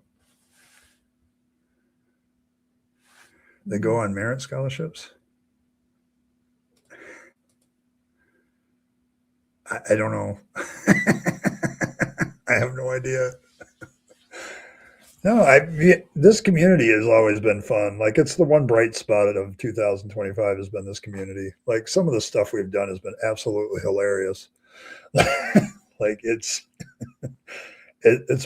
They go on merit scholarships. I don't know. I have no idea. No, this community has always been fun. Like it's the one bright spot of 2025 has been this community. Like some of the stuff we've done has been absolutely hilarious. Like it's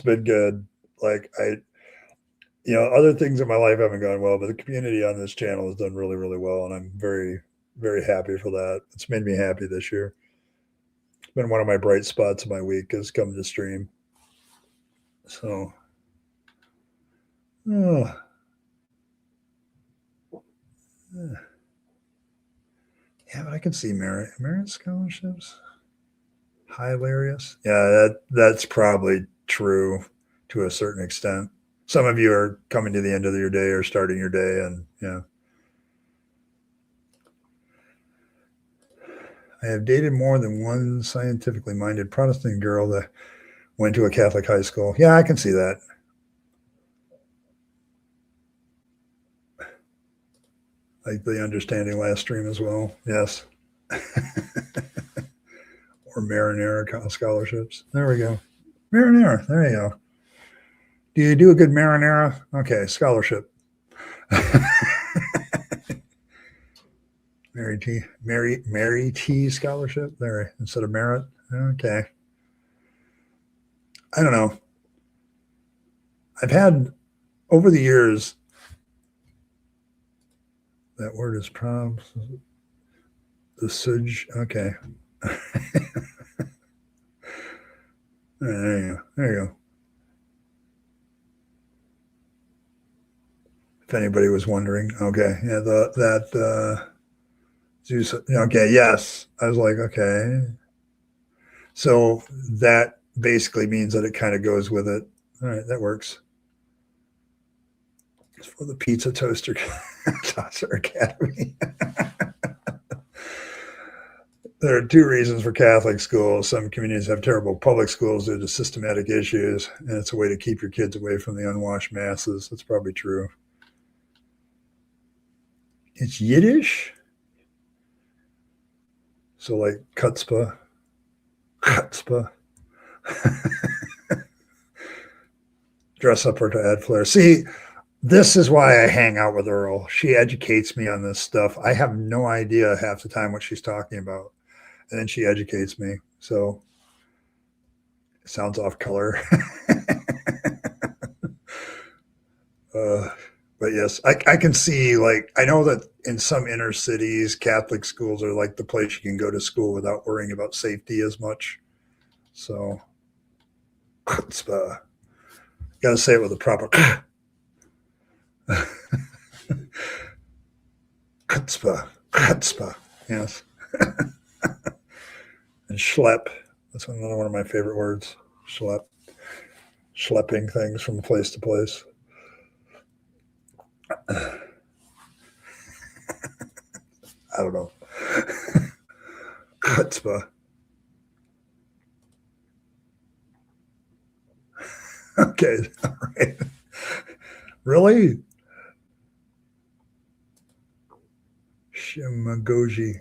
been good. Like other things in my life haven't gone well, but the community on this channel has done really, really well, and I'm very, very happy for that. It's made me happy this year. It's been one of my bright spots of my week has come to stream. So, yeah, but I can see merit scholarships. Hilarious. Yeah, that's probably true to a certain extent. Some of you are coming to the end of your day or starting your day, and yeah. I have dated more than one scientifically minded Protestant girl that went to a Catholic high school. Yeah, I can see that. Like the understanding last stream as well. Yes. Or marinara scholarships. There we go. Marinara. There you go. Do you do a good marinara? Okay, scholarship. Mary T scholarship there instead of merit. Okay. I don't know. I've had over the years, that word is probs. The sudge. Okay. There you go. There you go. If anybody was wondering. Okay. Yeah, Zeus. Okay, yes. I was like, okay. So that basically means that it kind of goes with it. All right, that works. It's for the Pizza Tosser Academy. There are two reasons for Catholic schools. Some communities have terrible public schools due to systematic issues, and it's a way to keep your kids away from the unwashed masses. That's probably true. It's Yiddish. So like chutzpah. Dress up or to add flair. See, this is why I hang out with Earl. She educates me on this stuff. I have no idea half the time what she's talking about. And then she educates me. So it sounds off color. But yes, I can see, like, I know that in some inner cities, Catholic schools are like the place you can go to school without worrying about safety as much. So, chutzpah. Got to say it with a proper chutzpah. Yes. And schlep. That's another one of my favorite words. Schlep. Schlepping things from place to place. I don't know. Chutzpah. Okay. All right. Really? Shimagoji.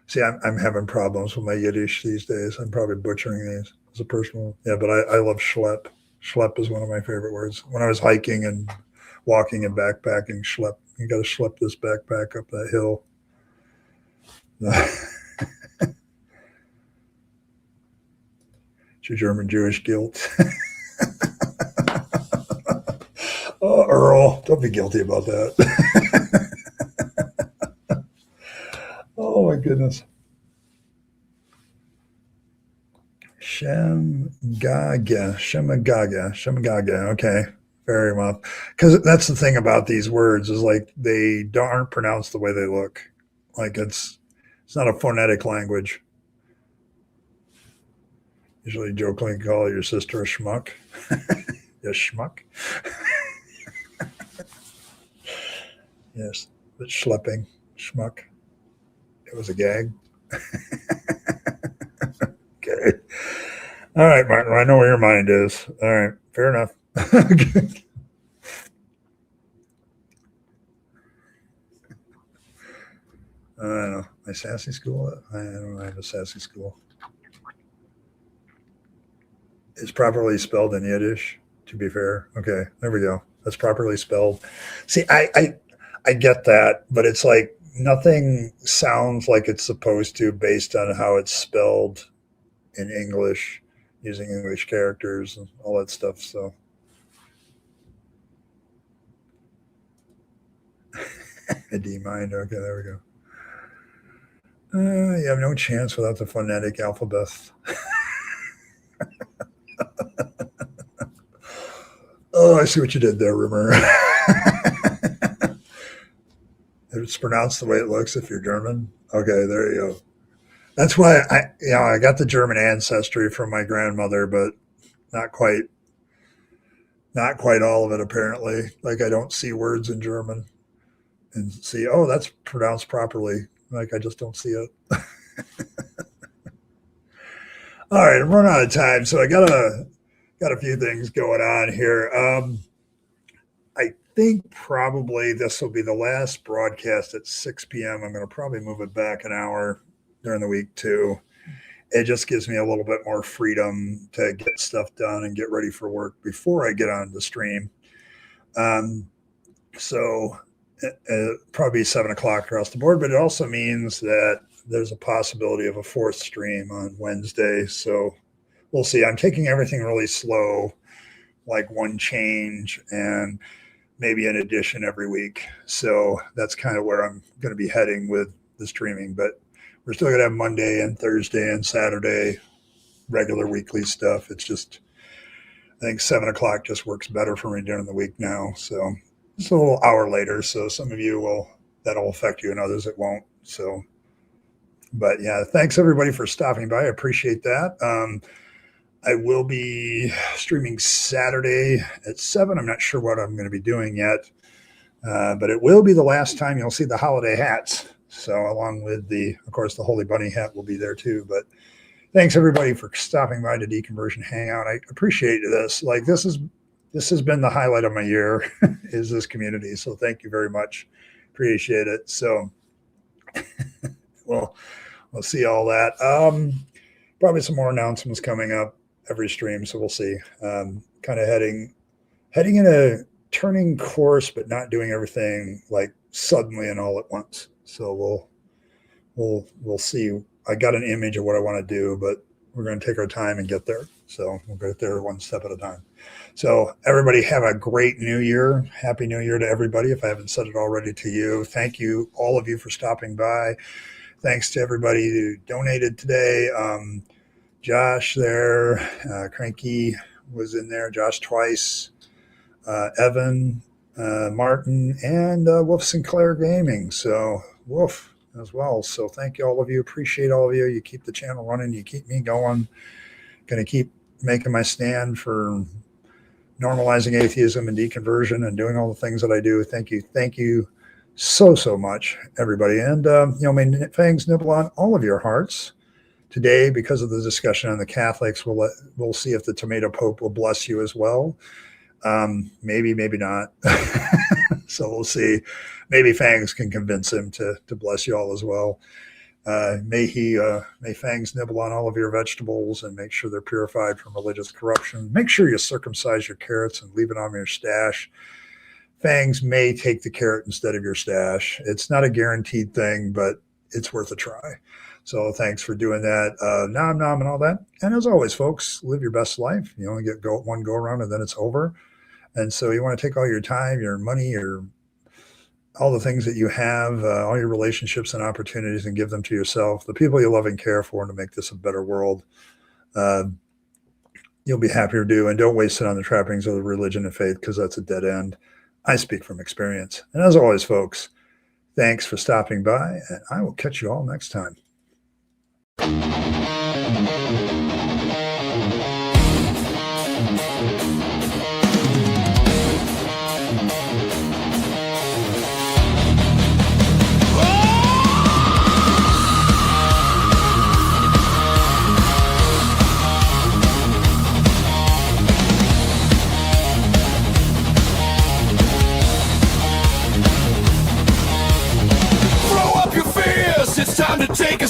See, I'm having problems with my Yiddish these days. I'm probably butchering these as a personal. Yeah, but I love schlep. Schlep is one of my favorite words. When I was hiking and walking and backpacking, schlep. You got to schlep this backpack up that hill. It's your German Jewish guilt. Oh, Earl, don't be guilty about that. Oh my goodness. Shemgaga. Okay, fair enough. Because that's the thing about these words is like they aren't pronounced the way they look. Like it's not a phonetic language. Usually jokingly call your sister a schmuck. Yeah, schmuck. Yes, but schlepping, schmuck. It was a gag. Okay. All right, Martin, I know where your mind is. All right, fair enough. Okay. I don't know. My sassy school? I don't have a sassy school. It's properly spelled in Yiddish, to be fair. Okay, there we go. That's properly spelled. See, I get that, but it's like nothing sounds like it's supposed to based on how it's spelled in English, using English characters and all that stuff. So a D mind. Okay, there we go. You have no chance without the phonetic alphabet. Oh, I see what you did there, Rumor. It's pronounced the way it looks if you're German. Okay, there you go. That's why I got the German ancestry from my grandmother, but not quite all of it apparently. Like I don't see words in German and see, oh, that's pronounced properly. Like I just don't see it. All right, I'm running out of time, so I got a few things going on here. I think probably this will be the last broadcast at 6 p.m. I'm going to probably move it back an hour during the week too. It just gives me a little bit more freedom to get stuff done and get ready for work before I get on the stream. So probably 7 o'clock across the board, but it also means that there's a possibility of a fourth stream on Wednesday. So we'll see. I'm taking everything really slow, like one change and maybe an addition every week. So that's kind of where I'm going to be heading with the streaming, but we're still going to have Monday and Thursday and Saturday regular weekly stuff. It's just, I think 7 o'clock just works better for me during the week now. So it's a little hour later. So some of you that'll affect you and others it won't. So, but yeah, thanks everybody for stopping by. I appreciate that. I will be streaming Saturday at 7. I'm not sure what I'm going to be doing yet, but it will be the last time you'll see the holiday hats. So along with of course, the Holy Bunny hat will be there too. But thanks everybody for stopping by to Deconversion Hangout. I appreciate this. Like this has been the highlight of my year is this community. So thank you very much. Appreciate it. So we'll see all that. Probably some more announcements coming up every stream. So we'll see. Kind of heading in a turning course, but not doing everything like suddenly and all at once. So we'll see. I got an image of what I want to do, but we're going to take our time and get there. So we'll get there one step at a time. So everybody have a great new year. Happy New Year to everybody. If I haven't said it already to you, thank you, all of you for stopping by. Thanks to everybody who donated today. Josh there, Cranky was in there, Josh twice, Evan, Martin, and Wolf Sinclair Gaming. So Wolf as well. So thank you, all of you. Appreciate all of you. You keep the channel running. You keep me going. Going to keep making my stand for normalizing atheism and deconversion and doing all the things that I do. Thank you. Thank you so much, everybody. And, may fangs nibble on all of your hearts. Today, because of the discussion on the Catholics, we'll see if the Tomato Pope will bless you as well. Maybe not. So we'll see. Maybe Fangs can convince him to bless you all as well. May Fangs nibble on all of your vegetables and make sure they're purified from religious corruption. Make sure you circumcise your carrots and leave it on your stash. Fangs may take the carrot instead of your stash. It's not a guaranteed thing, but it's worth a try. So thanks for doing that. Nom nom and all that. And as always, folks, live your best life. You only get one go around and then it's over. And so you want to take all your time, your money, all the things that you have, all your relationships and opportunities, and give them to yourself, the people you love and care for, to make this a better world. You'll be happier to do. And don't waste it on the trappings of the religion and faith, because that's a dead end. I speak from experience. And as always, folks, thanks for stopping by, and I will catch you all next time.
It's time to take